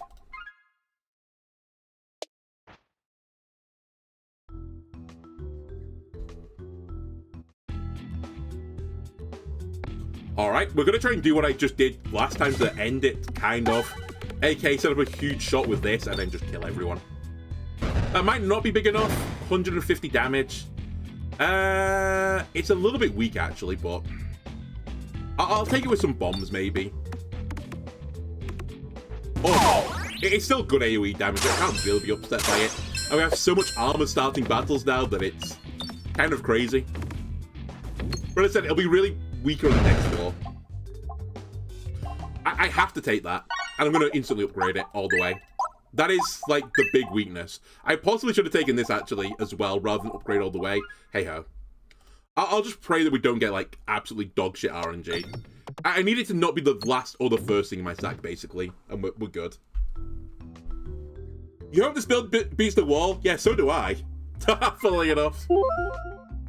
Alright, we're going to try and do what I just did last time to end it, kind of. AK, set up a huge shot with this and then just kill everyone. That might not be big enough. 150 damage. It's a little bit weak, actually, but... I'll take it with some bombs, maybe. Oh, it's still good AoE damage. I can't really be upset by it. And we have so much armor starting battles now that it's kind of crazy. But as I said, it'll be really weaker on the next floor. I have to take that. And I'm going to instantly upgrade it all the way. That is, like, the big weakness. I possibly should have taken this, actually, as well, rather than upgrade all the way. Hey-ho. I'll just pray that we don't get, like, absolutely dog shit RNG. I need it to not be the last or the first thing in my stack, basically. And we're good. You hope this build beats the wall? Yeah, so do I. Funnily enough.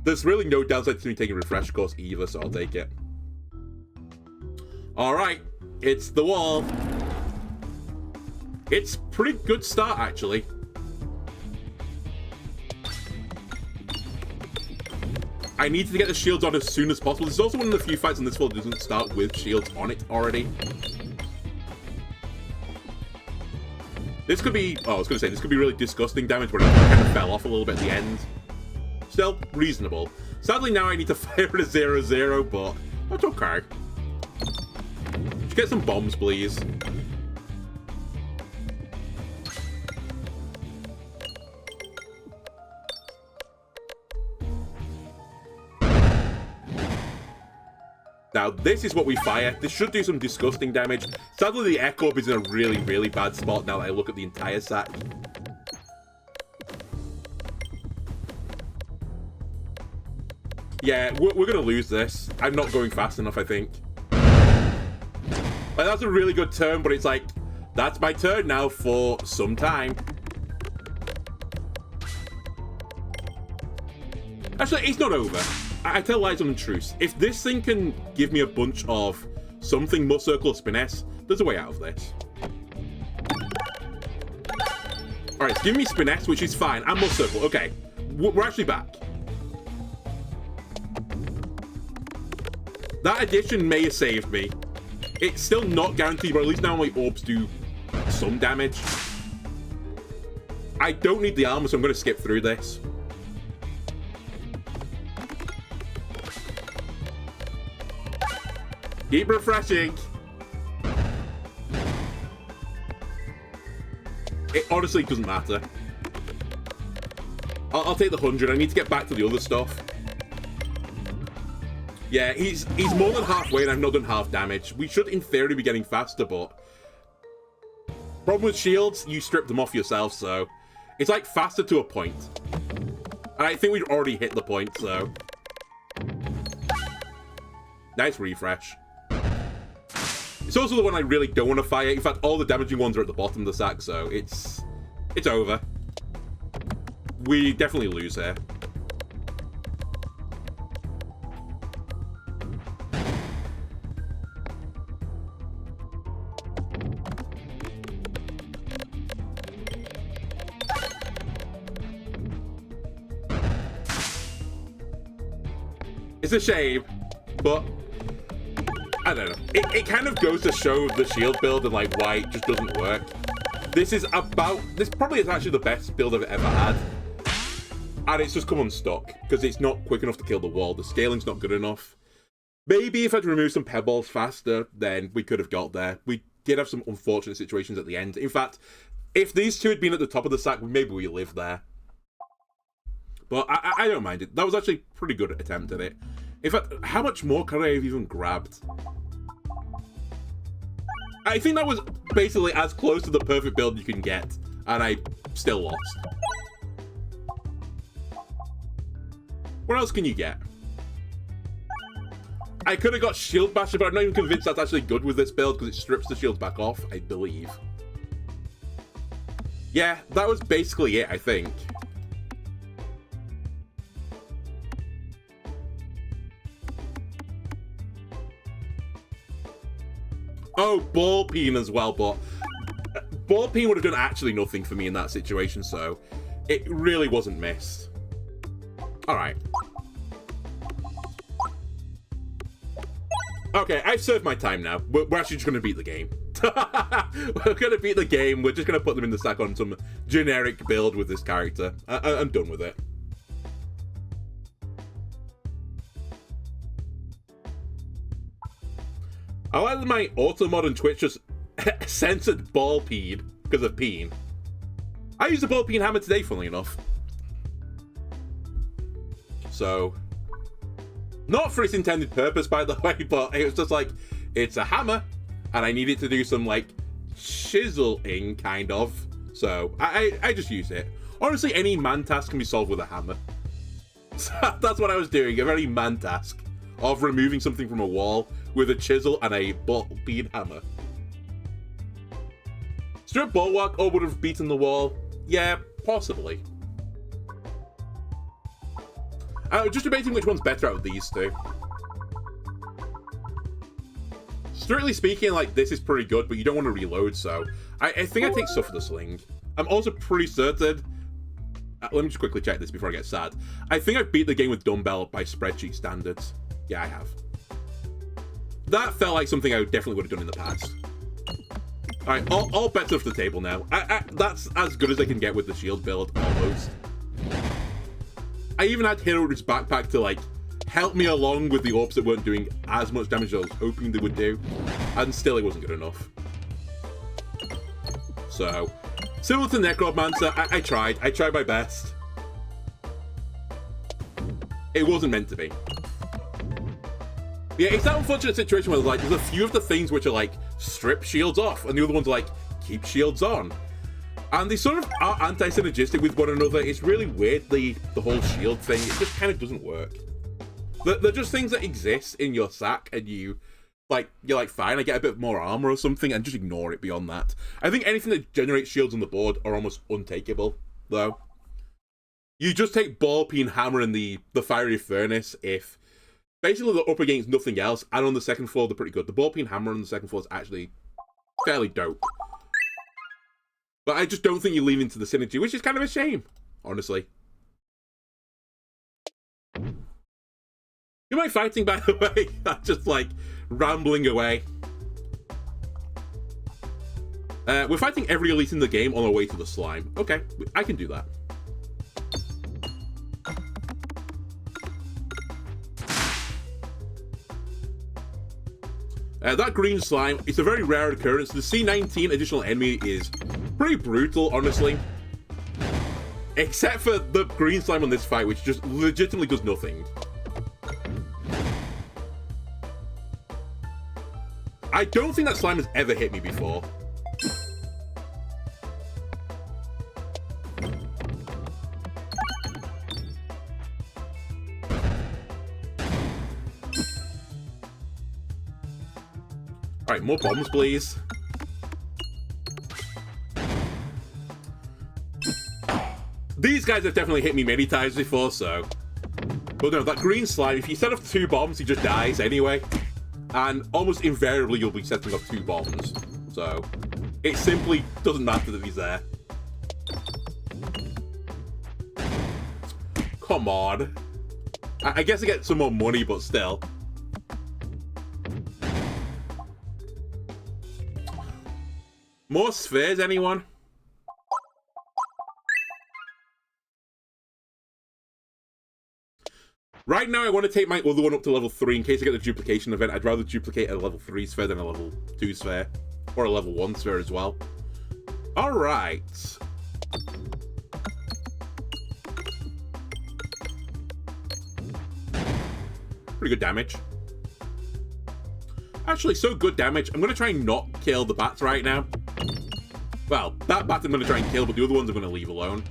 There's really no downside to me taking refresh course either, so I'll take it. Alright. It's the wall. It's pretty good start, actually. I need to get the shields on as soon as possible. This is also one of the few fights in this floor that doesn't start with shields on it already. This could be... Oh, I was going to say, this could be really disgusting damage, but it kind of fell off a little bit at the end. Still reasonable. Sadly, now I need to fire at a 0-0, but that's okay. Just get some bombs, please. Now, this is what we fire. This should do some disgusting damage. Sadly, the Echo Orb is in a really, really bad spot now that I look at the entire sack. Yeah, we're going to lose this. I'm not going fast enough, I think. Like, that's a really good turn, but it's like, that's my turn now for some time. Actually, it's not over. I tell lies on the truth. If this thing can give me a bunch of something, Mud Circle or Spiness, there's a way out of this. Alright, it's giving me Spiness, which is fine, and Mud Circle. Okay, we're actually back. That addition may have saved me. It's still not guaranteed, but at least now my orbs do some damage. I don't need the armor, so I'm going to skip through this. Keep refreshing. It honestly doesn't matter. I'll take the 100. I need to get back to the other stuff. Yeah, he's more than halfway and I've not done half damage. We should, in theory, be getting faster, but... Problem with shields, you strip them off yourself, so... It's like faster to a point. And I think we've already hit the point, so... Nice refresh. It's also the one I really don't want to fire. In fact, all the damaging ones are at the bottom of the sack, so it's over. We definitely lose here. It's a shame, but I don't know. It kind of goes to show the shield build and like why it just doesn't work. This probably is actually the best build I've ever had. And it's just come unstuck because it's not quick enough to kill the wall. The scaling's not good enough. Maybe if I'd removed some pebbles faster, then we could have got there. We did have some unfortunate situations at the end. In fact, if these two had been at the top of the sack, maybe we lived there. But I don't mind it. That was actually a pretty good attempt at it. In fact, how much more could I have even grabbed? I think that was basically as close to the perfect build you can get, and I still lost. What else can you get? I could have got Shield Basher, but I'm not even convinced that's actually good with this build because it strips the shields back off, I believe. Yeah, that was basically it, I think. Oh, ball peen as well, but ball peen would have done actually nothing for me in that situation, so it really wasn't missed. Alright. Okay, I've served my time now. We're actually just going to beat the game. We're going to beat the game. We're just going to put them in the stack on some generic build with this character. I'm done with it. I like that my auto mod on Twitch just censored ball peen because of peen. I used a ball peen hammer today, funnily enough. So, not for its intended purpose, by the way, but it was just like, it's a hammer, and I needed to do some, like, chiseling, kind of. So, I just use it. Honestly, any man task can be solved with a hammer. So that's what I was doing, a very man task of removing something from a wall with a chisel and a ball peen hammer. Strip bulwark or would have beaten the wall? Yeah, possibly. Just debating which one's better out of these two. Strictly speaking, like, this is pretty good, but you don't want to reload, so I think I take Suffer the Sling. I'm also pretty certain... let me just quickly check this before I get sad. I think I've beat the game with Dumbbell by spreadsheet standards. Yeah, I have. That felt like something I definitely would have done in the past. Alright, all bets off the table now. That's as good as I can get with the shield build, almost. I even had Hero's backpack to, like, help me along with the orbs that weren't doing as much damage as I was hoping they would do. And still, it wasn't good enough. So, similar to Necromancer, I tried. I tried my best. It wasn't meant to be. Yeah, it's that unfortunate situation where, like, there's a few of the things which are, like, strip shields off, and the other ones are, like, keep shields on. And they sort of are anti-synergistic with one another. It's really weird, the whole shield thing. It just kind of doesn't work. They're just things that exist in your sack, and you're like, fine, I get a bit more armor or something, and just ignore it beyond that. I think anything that generates shields on the board are almost untakeable, though. You just take ball peen hammer and the fiery furnace if basically they're up against nothing else, and on the second floor they're pretty good. The ball peen hammer on the second floor is actually fairly dope. But I just don't think you lean into the synergy, which is kind of a shame, honestly. Who am I fighting, by the way? I'm just, like, rambling away. We're fighting every elite in the game on our way to the slime. Okay, I can do that. That green slime, it's a very rare occurrence. The C19 additional enemy is pretty brutal, honestly. Except for the green slime on this fight, which just legitimately does nothing. I don't think that slime has ever hit me before. Alright, more bombs, please. These guys have definitely hit me many times before, so... But no, that green slime, if you set off 2 bombs, he just dies anyway. And almost invariably, you'll be setting off 2 bombs. So, it simply doesn't matter that he's there. Come on. I guess I get some more money, but still. More spheres, anyone? Right now, I want to take my other one up to level 3 in case I get the duplication event. I'd rather duplicate a level 3 sphere than a level 2 sphere. Or a level 1 sphere as well. Alright. Pretty good damage. Actually, so good damage. I'm going to try and not kill the bats right now. Well, that bat I'm going to try and kill, but the other ones I'm going to leave alone.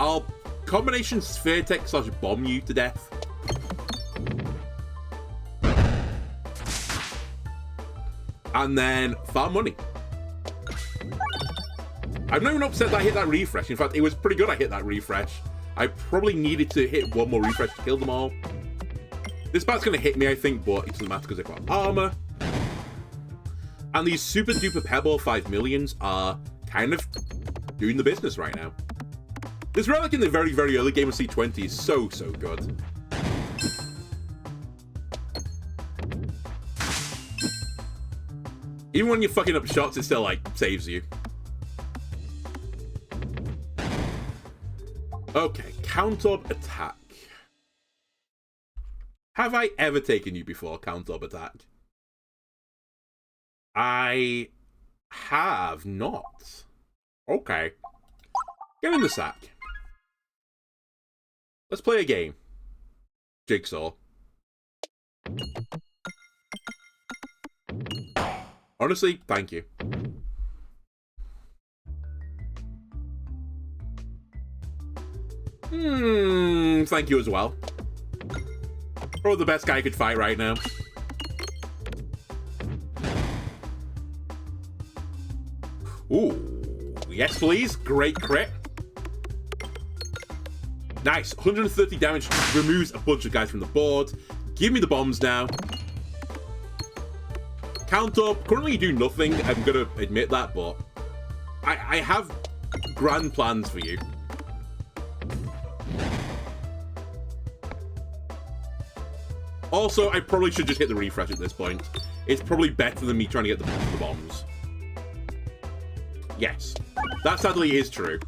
I'll combination sphere tech / bomb you to death. And then farm money. I'm not even upset that I hit that refresh. In fact, it was pretty good I hit that refresh. I probably needed to hit one more refresh to kill them all. This bat's going to hit me, I think, but it doesn't matter because I've got armor. And these super duper Pebble 5 millions are kind of doing the business right now. This relic in the very, very early game of C20 is so, so good. Even when you're fucking up shots, it still, like, saves you. Okay, count-up attack. Have I ever taken you before, count-up attack? I have not. Okay. Get in the sack. Let's play a game. Jigsaw. Honestly, thank you. Thank you as well. Probably the best guy I could fight right now. Ooh, yes please. Great crit. Nice. 130 damage removes a bunch of guys from the board. Give me the bombs now. Count up. Currently you do nothing. I'm going to admit that, but I have grand plans for you. Also, I probably should just hit the refresh at this point. It's probably better than me trying to get the bombs. Yes. That sadly is true.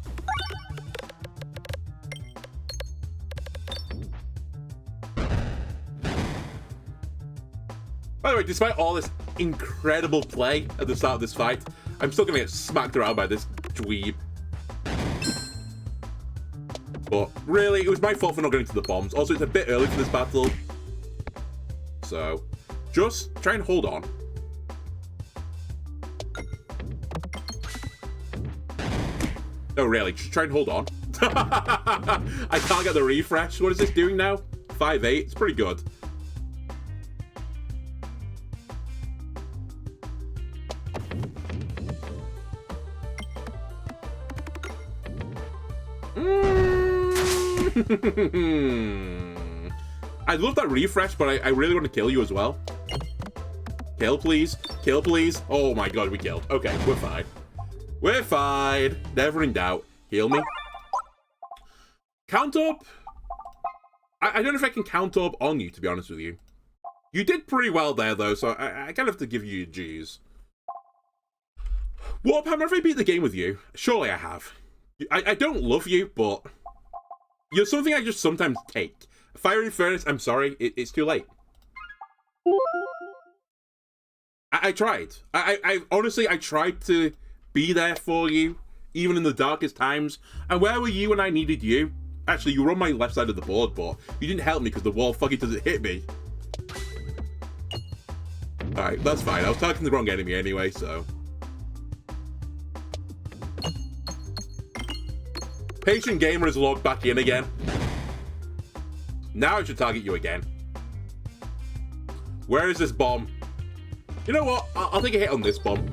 By the way, despite all this incredible play at the start of this fight, I'm still gonna get smacked around by this dweeb. But really, it was my fault for not going to the bombs. Also, it's a bit early for this battle. So, just try and hold on. No, really, just try and hold on. I can't get the refresh. What is this doing now? 5-8, it's pretty good. I love that refresh, but I really want to kill you as well. Kill, please. Kill, please. Oh my god, we killed. Okay, we're fine. We're fine. Never in doubt. Heal me. Count up. I don't know if I can count up on you, to be honest with you. You did pretty well there, though, so I kind of have to give you your G's. Warp, have I beat the game with you? Surely I have. I don't love you, but you're something I just sometimes take. Fiery Furnace, I'm sorry, it's too late. I tried. I honestly, I tried to be there for you, even in the darkest times. And where were you when I needed you? Actually, you were on my left side of the board, but you didn't help me because the wall fucking doesn't hit me. Alright, that's fine. I was targeting the wrong enemy anyway, so. Patient Gamer is logged back in again. Now I should target you again. Where is this bomb? You know what? I'll take a hit on this bomb.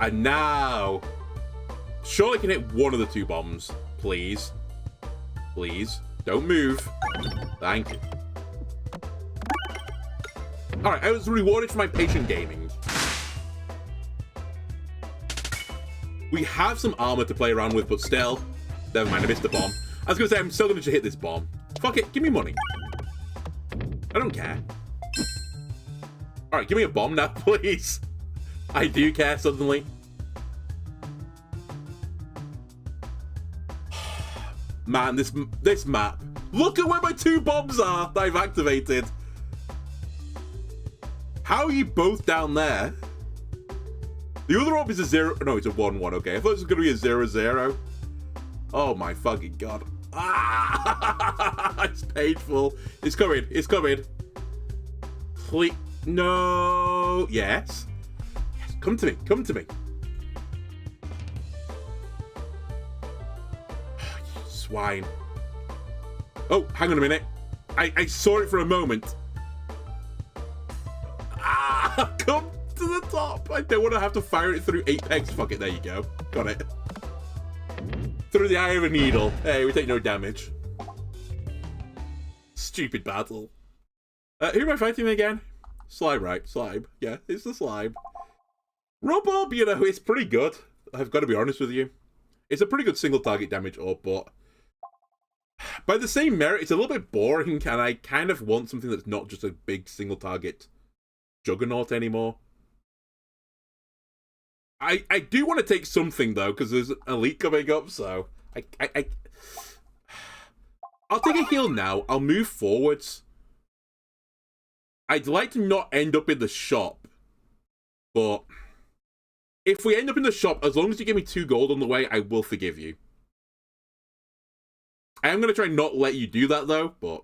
And now... surely I can hit one of the two bombs. Please. Please. Don't move. Thank you. Alright, I was rewarded for my patient gaming. We have some armor to play around with, but still. Never mind, I missed the bomb. I was going to say, I'm still going to hit this bomb. Fuck it, give me money. I don't care. Alright, give me a bomb now, please. I do care suddenly. Man, this map. Look at where my two bombs are that I've activated. How are you both down there? The other orb is a 0. No, it's a 1-1. Okay, I thought it was going to be a 0-0. Oh my fucking god. Ah! It's painful. It's coming. It's coming. Please. No. Yes. Yes. Come to me. Come to me. You swine. Oh, hang on a minute. I saw it for a moment. Ah! Come to the top. I don't want to have to fire it through 8 pegs. Fuck it. There you go. Got it. Through the eye of a needle. Hey, we take no damage. Stupid battle. Who am I fighting again? Slime, right? Slime. Yeah, it's the slime. Rub-Orb, you know, it's pretty good. I've got to be honest with you. It's a pretty good single target damage orb, but by the same merit, it's a little bit boring, and I kind of want something that's not just a big single target juggernaut anymore. I do want to take something, though, because there's an elite coming up, so I'll take a heal now. I'll move forwards. I'd like to not end up in the shop, but if we end up in the shop, as long as you give me 2 gold on the way, I will forgive you. I am going to try not let you do that, though, but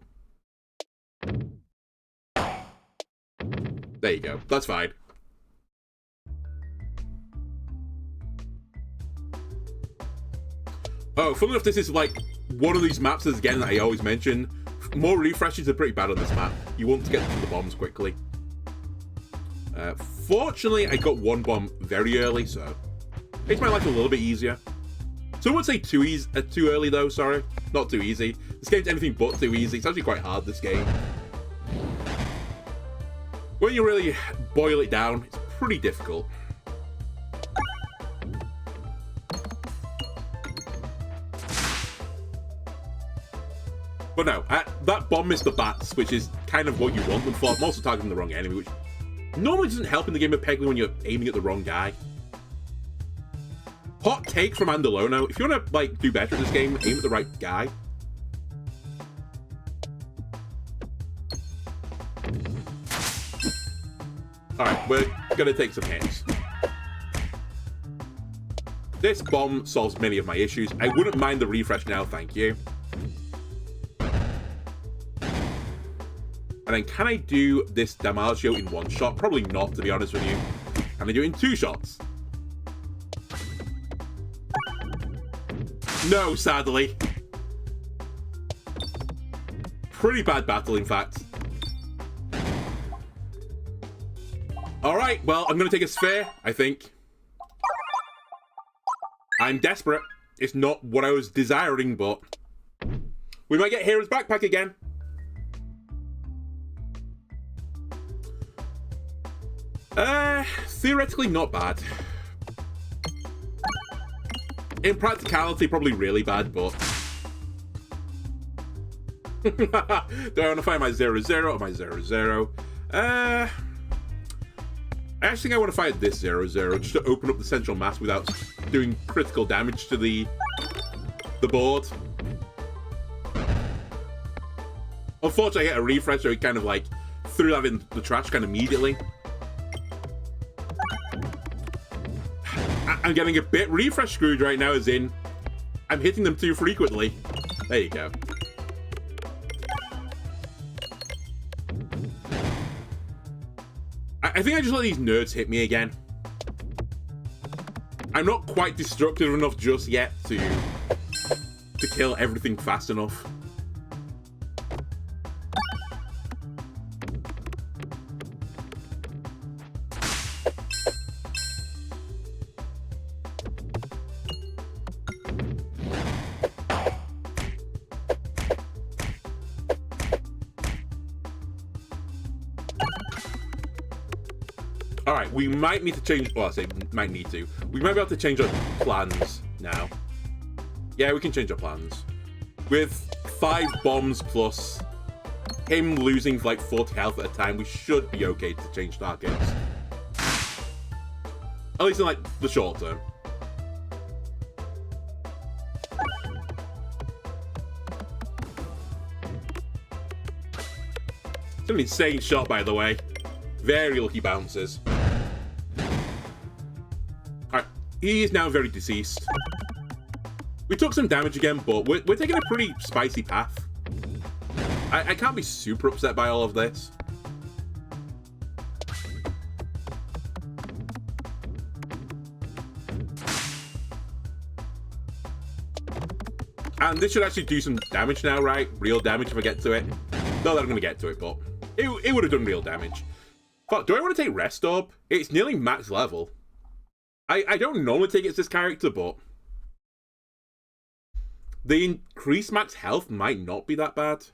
there you go. That's fine. Oh, fun enough, this is like one of these maps, again, that I always mention. More refreshes are pretty bad on this map. You want to get to the bombs quickly. Fortunately, I got 1 bomb very early, so it makes my life a little bit easier. Some would say too early, though, sorry. Not too easy. This game's anything but too easy. It's actually quite hard, this game. When you really boil it down, it's pretty difficult. But no, that bomb missed the bats, which is kind of what you want them for. I'm also targeting the wrong enemy, which normally doesn't help in the game of Peglin when you're aiming at the wrong guy. Hot take from Andalono. If you want to, like, do better at this game, aim at the right guy. Alright, we're gonna take some hits. This bomb solves many of my issues. I wouldn't mind the refresh now, thank you. And then can I do this Damaggio in 1 shot? Probably not, to be honest with you. Can I do it in 2 shots? No, sadly. Pretty bad battle, in fact. Alright, well, I'm going to take a sphere, I think. I'm desperate. It's not what I was desiring, but we might get Hero's Backpack again. Theoretically not bad. In practicality, probably really bad, but do I want to find my 0-0 or my 0-0? I actually think I want to find this 0-0 just to open up the central mass without doing critical damage to the board. Unfortunately, I get a refresh, so it kind of like threw that in the trash kind of immediately. I'm getting a bit refresh screwed right now, as in I'm hitting them too frequently. There you go. I think I just let these nerds hit me again. I'm not quite destructive enough just yet to kill everything fast enough. Alright, we might need to change... Well, I say might need to. We might be able to change our plans now. Yeah, we can change our plans. With 5 bombs plus him losing like 40 health at a time, we should be okay to change targets. At least in like the short term. It's an insane shot, by the way. Very lucky bounces. Alright, he is now very deceased. We took some damage again, but we're taking a pretty spicy path. I can't be super upset by all of this. And this should actually do some damage now, right? Real damage if I get to it. Not that I'm going to get to it, but it would have done real damage. Fuck, do I want to take Rest Orb? It's nearly max level. I don't normally take it as this character, but the increased max health might not be that bad.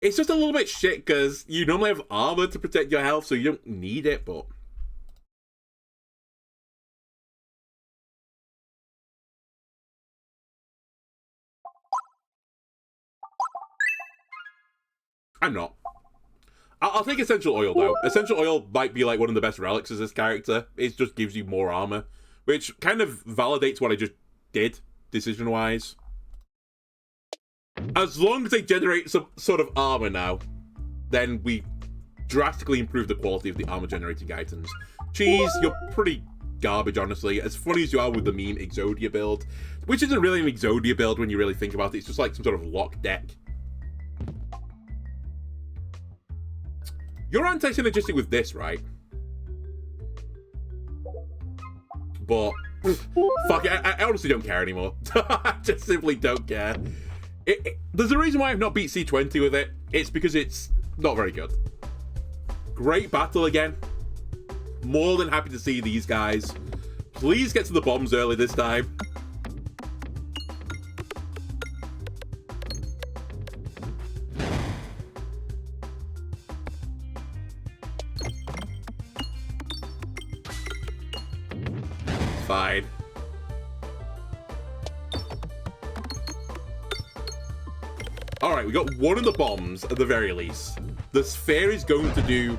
It's just a little bit shit because you normally have armor to protect your health, so you don't need it, but... I'm not. I'll take Essential Oil, though. Essential Oil might be like one of the best relics as this character. It just gives you more armor, which kind of validates what I just did, decision-wise. As long as they generate some sort of armor now, then we drastically improve the quality of the armor-generating items. Cheese, you're pretty garbage, honestly. As funny as you are with the meme Exodia build, which isn't really an Exodia build when you really think about it. It's just like some sort of lock deck. You're anti-synergistic with this, right? But, fuck it, I honestly don't care anymore. I just simply don't care. There's a reason why I've not beat C20 with it. It's because it's not very good. Great battle again. More than happy to see these guys. Please get to the bombs early this time. Fine. Alright, we got one of the bombs at the very least. The sphere is going to do...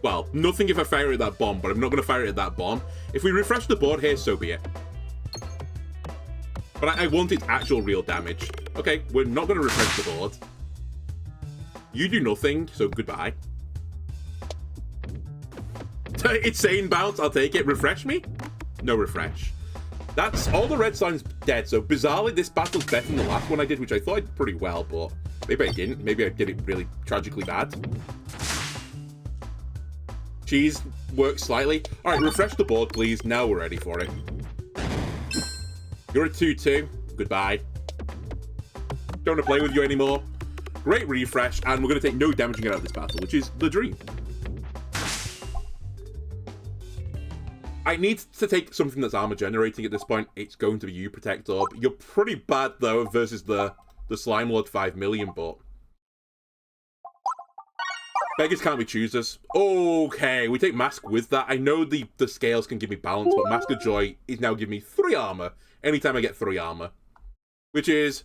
well, nothing if I fire at that bomb, but I'm not going to fire it at that bomb. If we refresh the board here, so be it. But I want its actual real damage. Okay, we're not going to refresh the board. You do nothing, so goodbye. Insane bounce, I'll take it. Refresh me? No refresh. That's all the red sign's dead, so bizarrely this battle's better than the last one I did, which I thought I did pretty well, but maybe I didn't. Maybe I did it really tragically bad. Cheese works slightly. Alright, refresh the board, please. Now we're ready for it. You're a 2-2. Goodbye. Don't want to play with you anymore. Great refresh, and we're going to take no damage and get out of this battle, which is the dream. I need to take something that's armor generating at this point. It's going to be you, Protect Orb. You're pretty bad, though, versus the Slime Lord 5 million, but... beggars can't be choosers. Okay, we take Mask with that. I know the scales can give me balance, but Mask of Joy is now giving me 3 armor anytime I get 3 armor. Which is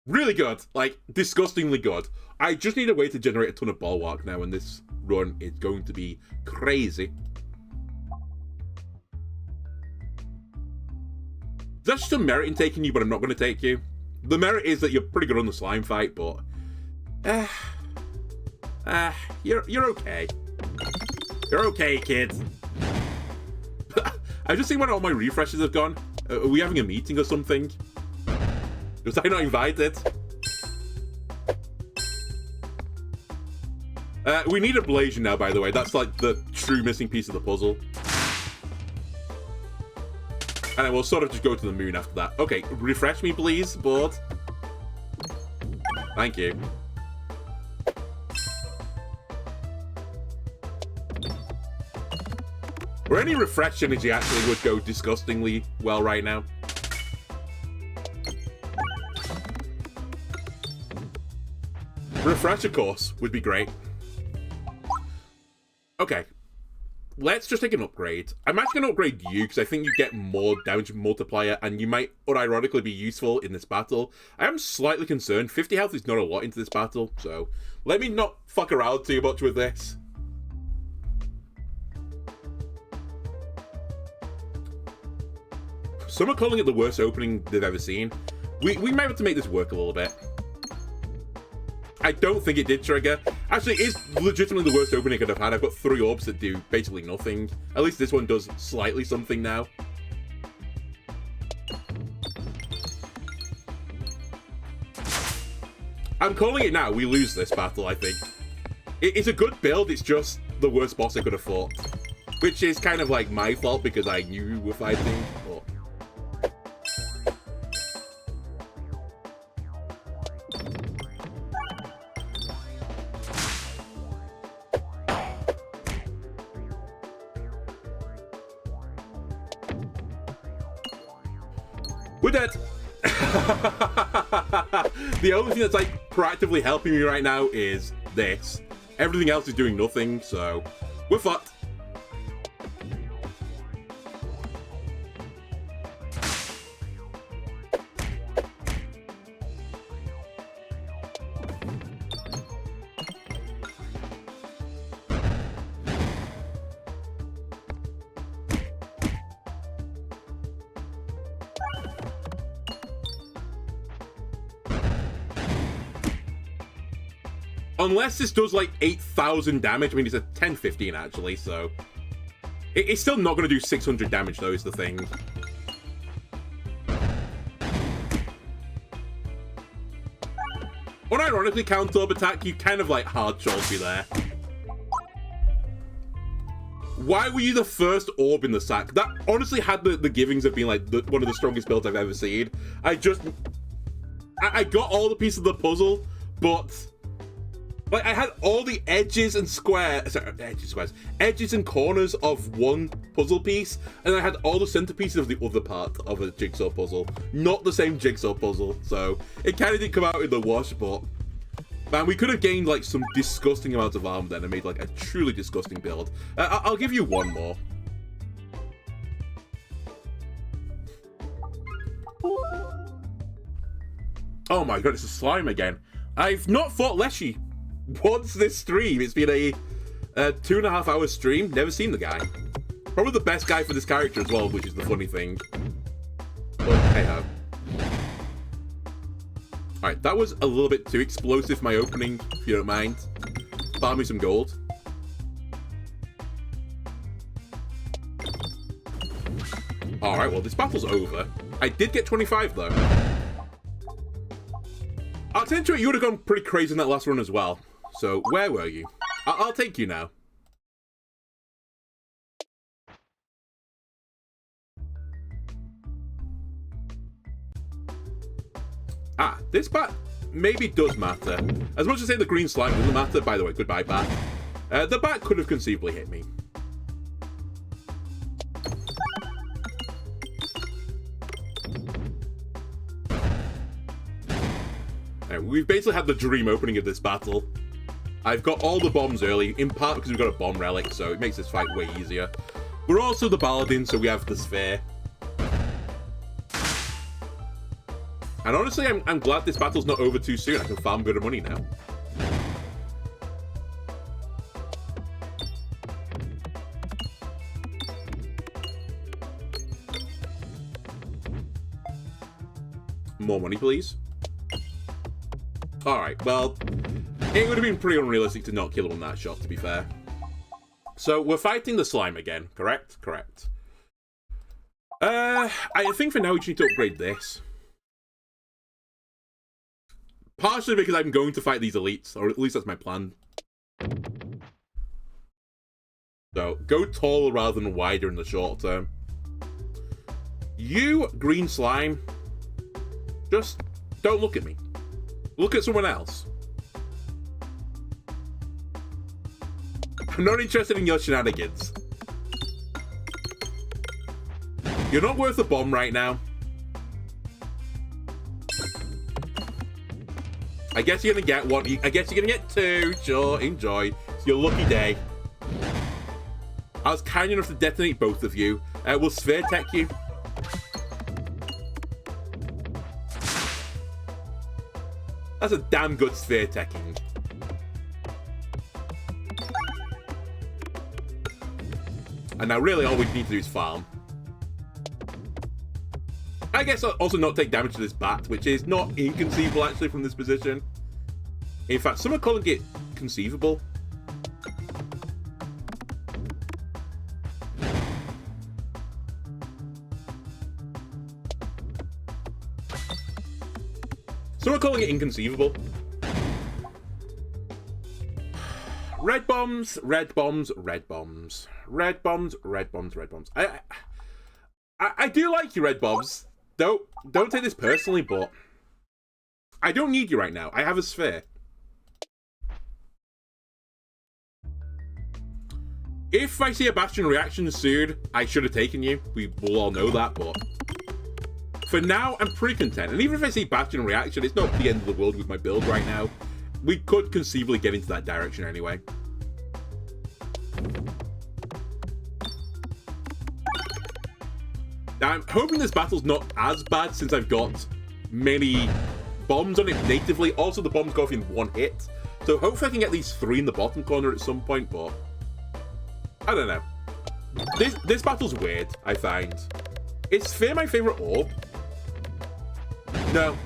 really good. Like, disgustingly good. I just need a way to generate a ton of Bulwark now, and this run is going to be crazy. There's just some merit in taking you, but I'm not going to take you. The merit is that you're pretty good on the slime fight, but... you're okay. You're okay, kid. I've just seen when all my refreshes have gone. Are we having a meeting or something? Was I not invited? We need a Blasian now, by the way. That's like the true missing piece of the puzzle. And then we'll sort of just go to the moon after that. Okay, refresh me, please, board. Thank you. Or any refresh energy actually would go disgustingly well right now. Refresh, of course, would be great. Okay. Let's just take an upgrade. I'm actually going to upgrade you because I think you get more damage multiplier and you might unironically be useful in this battle. I am slightly concerned. 50 health is not a lot into this battle, so let me not fuck around too much with this. Some are calling it the worst opening they've ever seen. We might have to make this work a little bit. I don't think it did trigger. Actually, it is legitimately the worst opening I could have had. I've got 3 orbs that do basically nothing. At least this one does slightly something now. I'm calling it now. We lose this battle, I think. It's a good build. It's just the worst boss I could have fought. Which is kind of like my fault because I knew we were fighting. But... we're dead. The only thing that's like proactively helping me right now is this. Everything else is doing nothing, so we're fucked. Unless this does like 8,000 damage. I mean, it's a 10-15 actually, so it's still not going to do 600 damage though, is the thing. Unironically, counter orb attack, you kind of like hard chose me there. Why were you the first orb in the sack? That honestly had the givings of being like one of the strongest builds I've ever seen. I got all the pieces of the puzzle, but like I had all the edges and edges and corners of one puzzle piece, and I had all the centerpieces of the other part of a jigsaw puzzle. Not the same jigsaw puzzle, so it kind of didn't come out in the wash, but man, we could have gained like some disgusting amount of armor then and made like a truly disgusting build. I'll give you one more. Oh my god, it's a slime again. I've not fought Leshy once this stream. It's been a 2.5 hour stream. Never seen the guy. Probably the best guy for this character as well, which is the funny thing. But hey ho. Alright, that was a little bit too explosive, my opening, if you don't mind. Farm me some gold. Alright, well, this battle's over. I did get 25, though. I'll tend to it, you would have gone pretty crazy in that last run as well. So, where were you? I'll take you now. Ah, this bat maybe does matter. As much as say the green slime doesn't matter, by the way, goodbye bat. The bat could have conceivably hit me. We've basically had the dream opening of this battle. I've got all the bombs early, in part because we've got a bomb relic, so it makes this fight way easier. We're also the paladin, so we have the sphere. And honestly, I'm glad this battle's not over too soon. I can farm good money now. More money, please. Alright, well, it would have been pretty unrealistic to not kill him on that shot, to be fair. So, we're fighting the slime again, correct? Correct. I think for now we just need to upgrade this. Partially because I'm going to fight these elites, or at least that's my plan. So, go taller rather than wider in the short term. You, green slime, just don't look at me. Look at someone else. I'm not interested in your shenanigans. You're not worth a bomb right now. I guess you're gonna get one. I guess you're gonna get two. Sure, enjoy. It's your lucky day. I was kind enough to detonate both of you. We'll sphere tech you. That's a damn good sphere teching. And now really all we need to do is farm. I guess I'll also not take damage to this bat, which is not inconceivable actually from this position. In fact, some are calling it conceivable. Some are calling it inconceivable. Red bombs, red bombs, red bombs. Red bombs, red bombs, red bombs. I do like you, red bombs. Don't take this personally, but I don't need you right now. I have a sphere. If I see a Bastion reaction soon, I should have taken you. We will all know that, but For now, I'm pretty content. And even if I see Bastion reaction, it's not the end of the world with my build right now. We could conceivably get into that direction anyway. Now, I'm hoping this battle's not as bad since I've got many bombs on it natively. Also, the bombs go off in one hit. So hopefully I can get these 3 in the bottom corner at some point, but I don't know. This battle's weird, I find. Is Fear my favourite orb? No.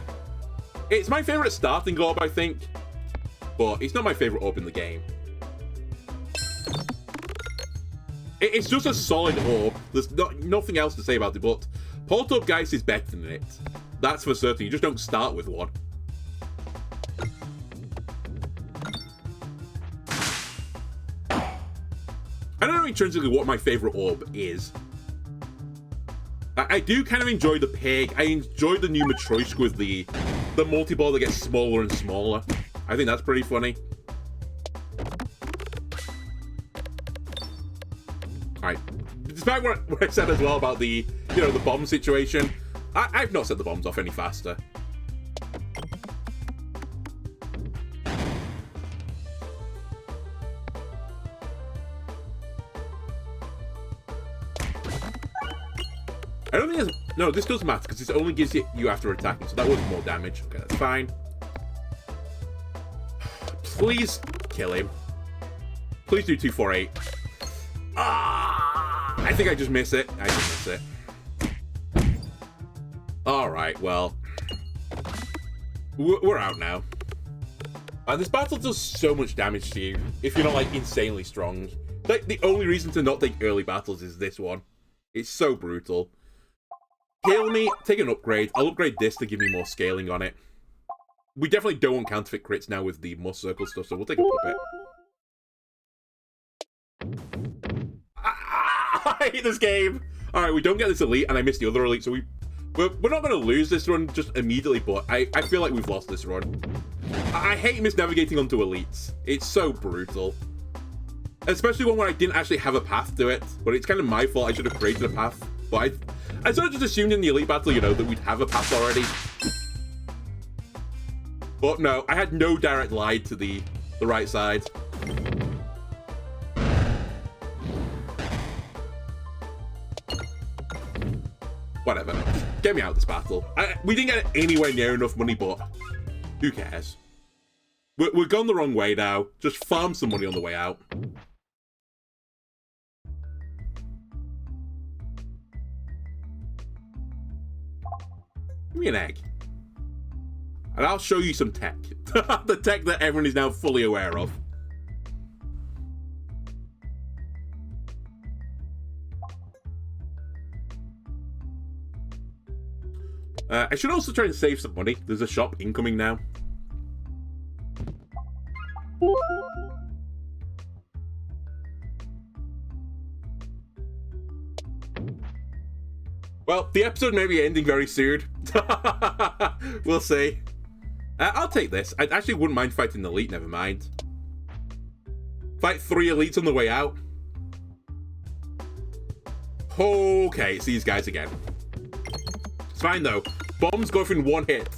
It's my favourite starting orb, I think. But it's not my favourite orb in the game. It's just a solid orb. There's nothing else to say about it, but Poltergeist is better than it. That's for certain. You just don't start with one. I don't know intrinsically what my favourite orb is. I do kind of enjoy the pig. I enjoy the new Matryoshka with the multi-ball that gets smaller and smaller. I think that's pretty funny. Alright. Despite what I said as well about the, you know, the bomb situation, I've not set the bombs off any faster. I don't think it's... No, this does matter, because it only gives you after attacking, so that was more damage. Okay, that's fine. Please kill him. Please do 248. Ah! I think I just miss it. I just miss it. Alright, well. We're out now. This battle does so much damage to you, if you're not, like, insanely strong. Like, the only reason to not take early battles is this one. It's so brutal. Heal me, take an upgrade. I'll upgrade this to give me more scaling on it. We definitely don't want counterfeit crits now with the must circle stuff, so we'll take a puppet. I hate this game! Alright, we don't get this elite, and I missed the other elite, so we're not going to lose this run just immediately, but I feel like we've lost this run. I hate misnavigating onto elites. It's so brutal. Especially one where I didn't actually have a path to it, but it's kind of my fault. I should have created a path. But I sort of just assumed in the elite battle, you know, that we'd have a path already. But no, I had no direct line to the right side. Whatever. Get me out of this battle. We didn't get anywhere near enough money, but who cares? We're gone the wrong way now. Just farm some money on the way out. Give me an egg. And I'll show you some tech. The tech that everyone is now fully aware of. I should also try and save some money. There's a shop incoming now. Well, the episode may be ending very soon. We'll see. I'll take this. I actually wouldn't mind fighting the elite, never mind. Fight 3 elites on the way out. Okay, it's these guys again. It's fine though. Bombs go off in one hit.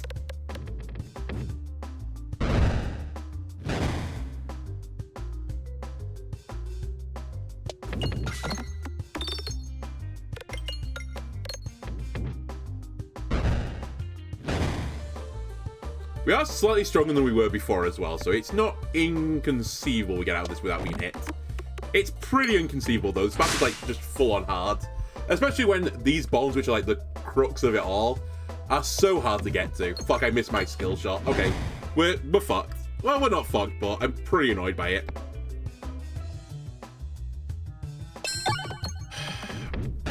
We are slightly stronger than we were before as well, so it's not inconceivable we get out of this without being hit. It's pretty inconceivable though. This battle's like just full on hard. Especially when these bombs, which are like the crux of it all, are so hard to get to. Fuck, I missed my skill shot. Okay, we're fucked. Well, we're not fucked, but I'm pretty annoyed by it.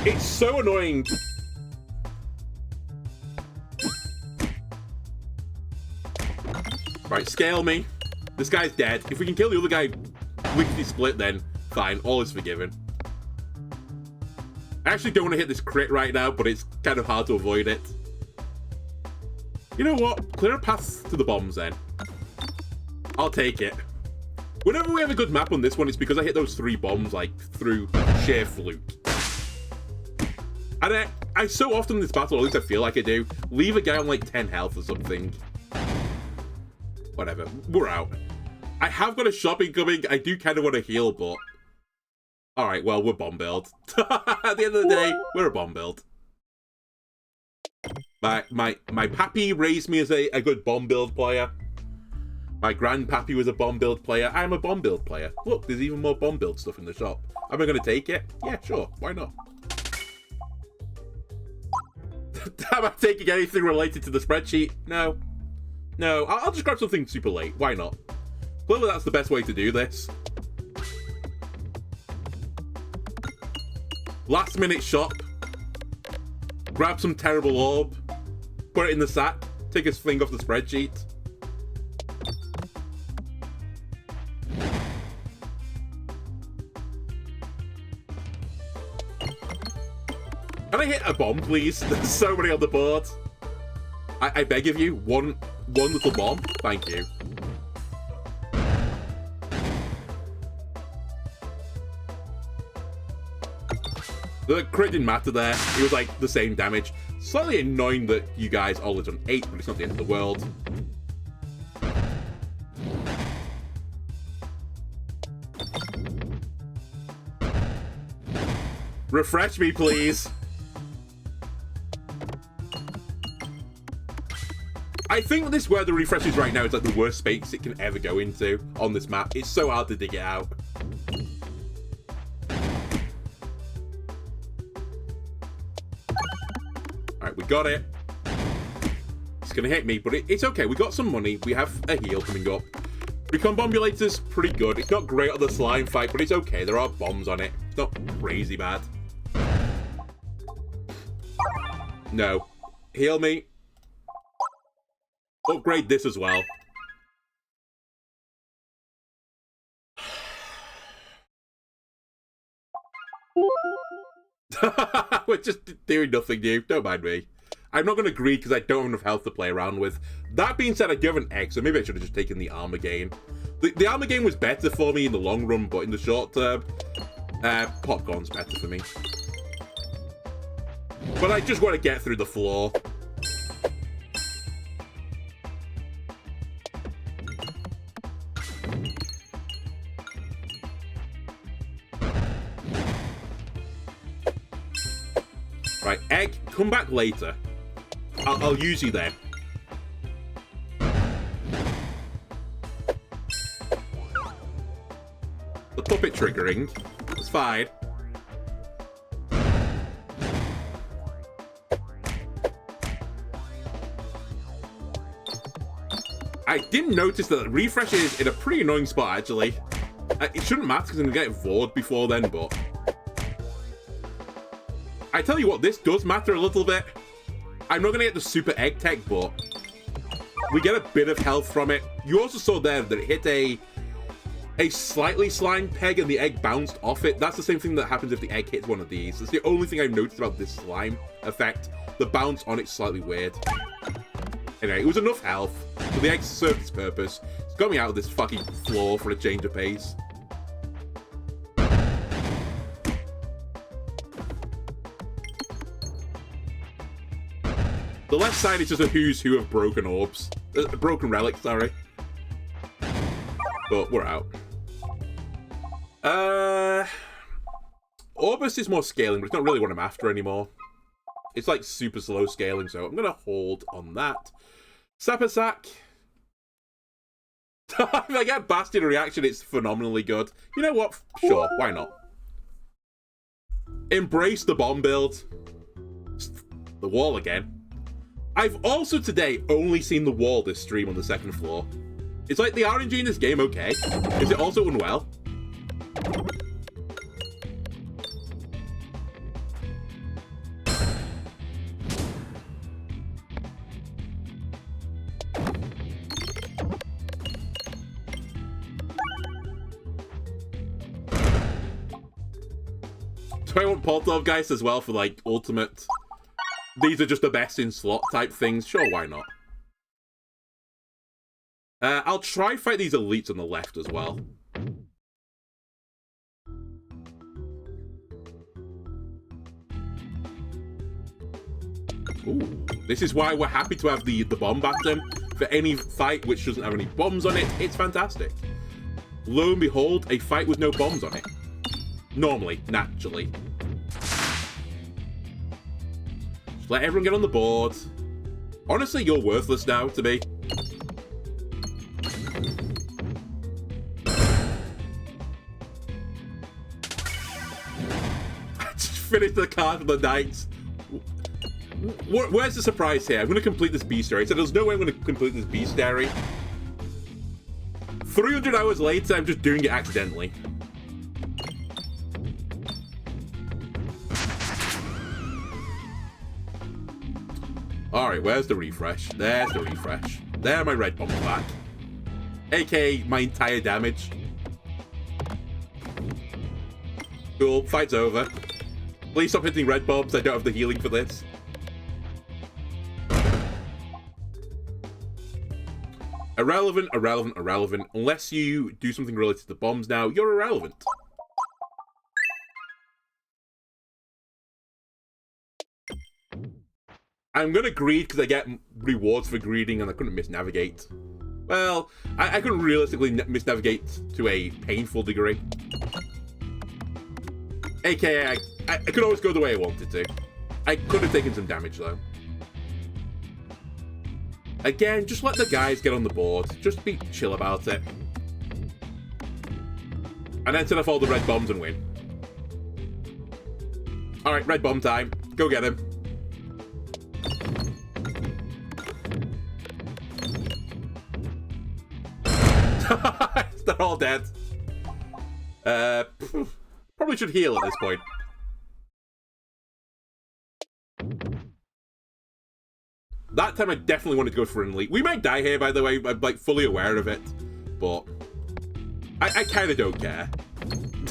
It's so annoying. Right, scale me. This guy's dead. If we can kill the other guy lickety split, then fine. All is forgiven. I actually don't want to hit this crit right now, but it's kind of hard to avoid it. You know what? Clear a path to the bombs then. I'll take it. Whenever we have a good map on this one, it's because I hit those 3 bombs, like, through sheer fluke. And I so often in this battle, at least I feel like I do, leave a guy on like 10 health or something. Whatever, we're out. I have got a shop incoming. I do kind of want to heal, but... Alright, well, we're bomb build. At the end of the day, we're a bomb build. My pappy raised me as a good bomb build player. My grandpappy was a bomb build player. I'm a bomb build player. Look, there's even more bomb build stuff in the shop. Am I going to take it? Yeah, sure. Why not? Am I taking anything related to the spreadsheet? No. No, I'll just grab something super late. Why not? Clearly that's the best way to do this. Last minute shop. Grab some terrible orb. Put it in the sack. Take his thing off the spreadsheet. Can I hit a bomb, please? There's so many on the board. I beg of you, one little bomb. Thank you. The crit didn't matter there. It was like the same damage. Slightly annoying that you guys all lived on 8, but it's not the end of the world. Refresh me, please. I think this where the refresh is right now is like the worst space it can ever go into on this map. It's so hard to dig it out. Alright, we got it. It's gonna hit me, but it's okay. We got some money. We have a heal coming up. Recombobulator's pretty good. It's not great on the slime fight, but it's okay. There are bombs on it. It's not crazy bad. No. Heal me. Upgrade this as well. We're just doing nothing new. Don't mind me. I'm not going to greed because I don't have enough health to play around with. That being said, I do have an egg, so maybe I should have just taken the armor gain. The armor gain was better for me in the long run, but in the short term, popcorn's better for me. But I just want to get through the floor. Right, egg, come back later. I'll use you then. The puppet triggering. It's fine. I didn't notice that the refresh is in a pretty annoying spot, actually. It shouldn't matter because I'm going to get Vord before then, but... I tell you what, this does matter a little bit. I'm not going to get the super egg tech, but we get a bit of health from it. You also saw there that it hit a slightly slime peg and the egg bounced off it. That's the same thing that happens if the egg hits one of these. That's the only thing I've noticed about this slime effect. The bounce on it's slightly weird. Anyway, it was enough health, so the egg served its purpose. It's got me out of this fucking floor for a change of pace. The left side is just a who's who of broken orbs. Broken relics, sorry. But we're out. Orbis is more scaling, but it's not really what I'm after anymore. It's like super slow scaling, so I'm gonna hold on that. Sapper Sack. If I get Bastion reaction, it's phenomenally good. You know what? Sure, why not? Embrace the bomb build. The wall again. I've also today only seen the wall this stream on the second floor. It's like the RNG in this game okay? Is it also unwell? Do I want Poltergeist as well for like ultimate? These are just the best in slot type things. Sure, why not? I'll try fight these elites on the left as well. Ooh, this is why we're happy to have the bomb baton for any fight which doesn't have any bombs on it. It's fantastic. Lo and behold, a fight with no bombs on it. Normally, naturally. Just let everyone get on the board. Honestly, you're worthless now to me. I just finished the card for the knights. Where's the surprise here? I'm going to complete this bestiary. So there's no way I'm going to complete this bestiary. 300 hours later, I'm just doing it accidentally. Alright, where's the refresh? There's the refresh. There, my red bomb's back. AKA my entire damage. Cool, fight's over. Please stop hitting red bombs, I don't have the healing for this. Irrelevant, irrelevant, irrelevant. Unless you do something related to bombs now, you're irrelevant. I'm gonna greed because I get rewards for greeding and I couldn't misnavigate. Well, I couldn't realistically misnavigate to a painful degree. AKA, I could always go the way I wanted to. I could have taken some damage though. Again, just let the guys get on the board. Just be chill about it. And then set off all the red bombs and win. Alright, red bomb time. Go get him. They're all dead. Probably should heal at this point. That time I definitely wanted to go for an elite. We might die here, by the way. I'm like fully aware of it. But I kind of don't care.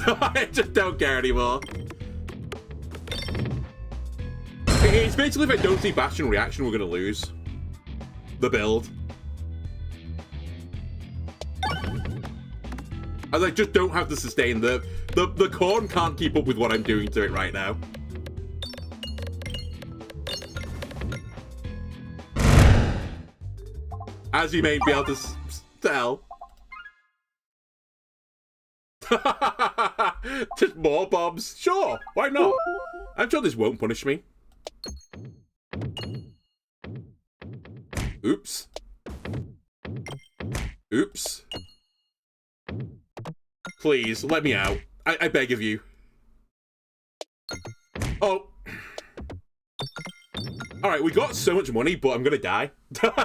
I just don't care anymore. It's basically if I don't see Bastion reaction, we're going to lose the build. As I just don't have the sustain. The corn can't keep up with what I'm doing to it right now. As you may be able to tell. Just more bombs. Sure, why not? I'm sure this won't punish me. Oops. Oops. Please, let me out. I beg of you. Oh. Alright, we got so much money, but I'm gonna die.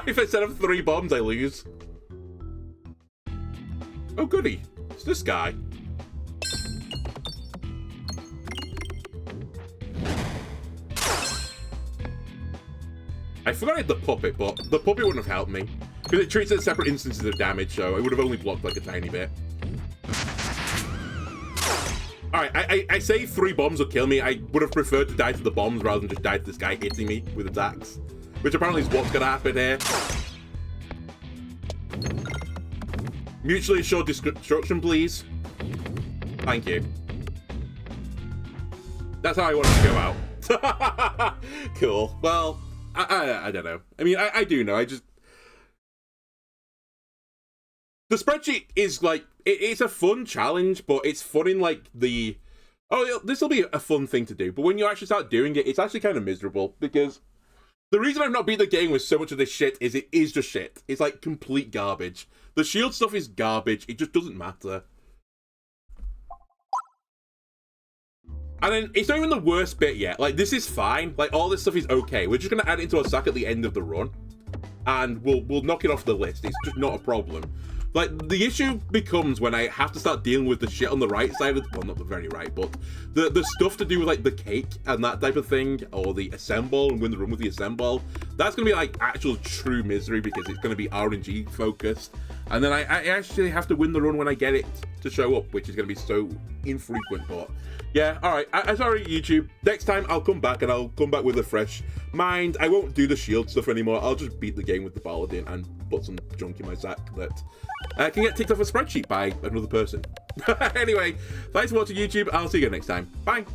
If I set up 3 bombs, I lose. Oh, goody. It's this guy. I forgot I had the puppet, but the puppet wouldn't have helped me. Because it treats it as separate instances of damage, so I would have only blocked like a tiny bit. Alright, I say 3 bombs would kill me. I would have preferred to die to the bombs rather than just die to this guy hitting me with attacks. Which apparently is what's gonna happen here. Mutually assured destruction, please. Thank you. That's how I wanted to go out. Cool. Well, I don't know. I mean, I do know. I just... The spreadsheet is like, it's a fun challenge, but it's fun in like the, oh, this will be a fun thing to do. But when you actually start doing it, it's actually kind of miserable because the reason I've not beat the game with so much of this shit is it is just shit. It's like complete garbage. The shield stuff is garbage. It just doesn't matter. And then it's not even the worst bit yet. Like, this is fine. Like, all this stuff is okay. We're just going to add it into a sack at the end of the run. And we'll knock it off the list. It's just not a problem. Like, the issue becomes when I have to start dealing with the shit on the right side of the, well, not the very right, but the stuff to do with, like, the cake and that type of thing, or the assemble and win the run with the assemble. That's going to be, like, actual true misery because it's going to be RNG focused. And then I actually have to win the run when I get it to show up, which is going to be so infrequent, but... Yeah, alright, sorry YouTube. Next time I'll come back and I'll come back with a fresh mind. I won't do the shield stuff anymore. I'll just beat the game with the paladin and put some junk in my sack that can get ticked off a spreadsheet by another person. Anyway, thanks for watching YouTube. I'll see you again next time. Bye.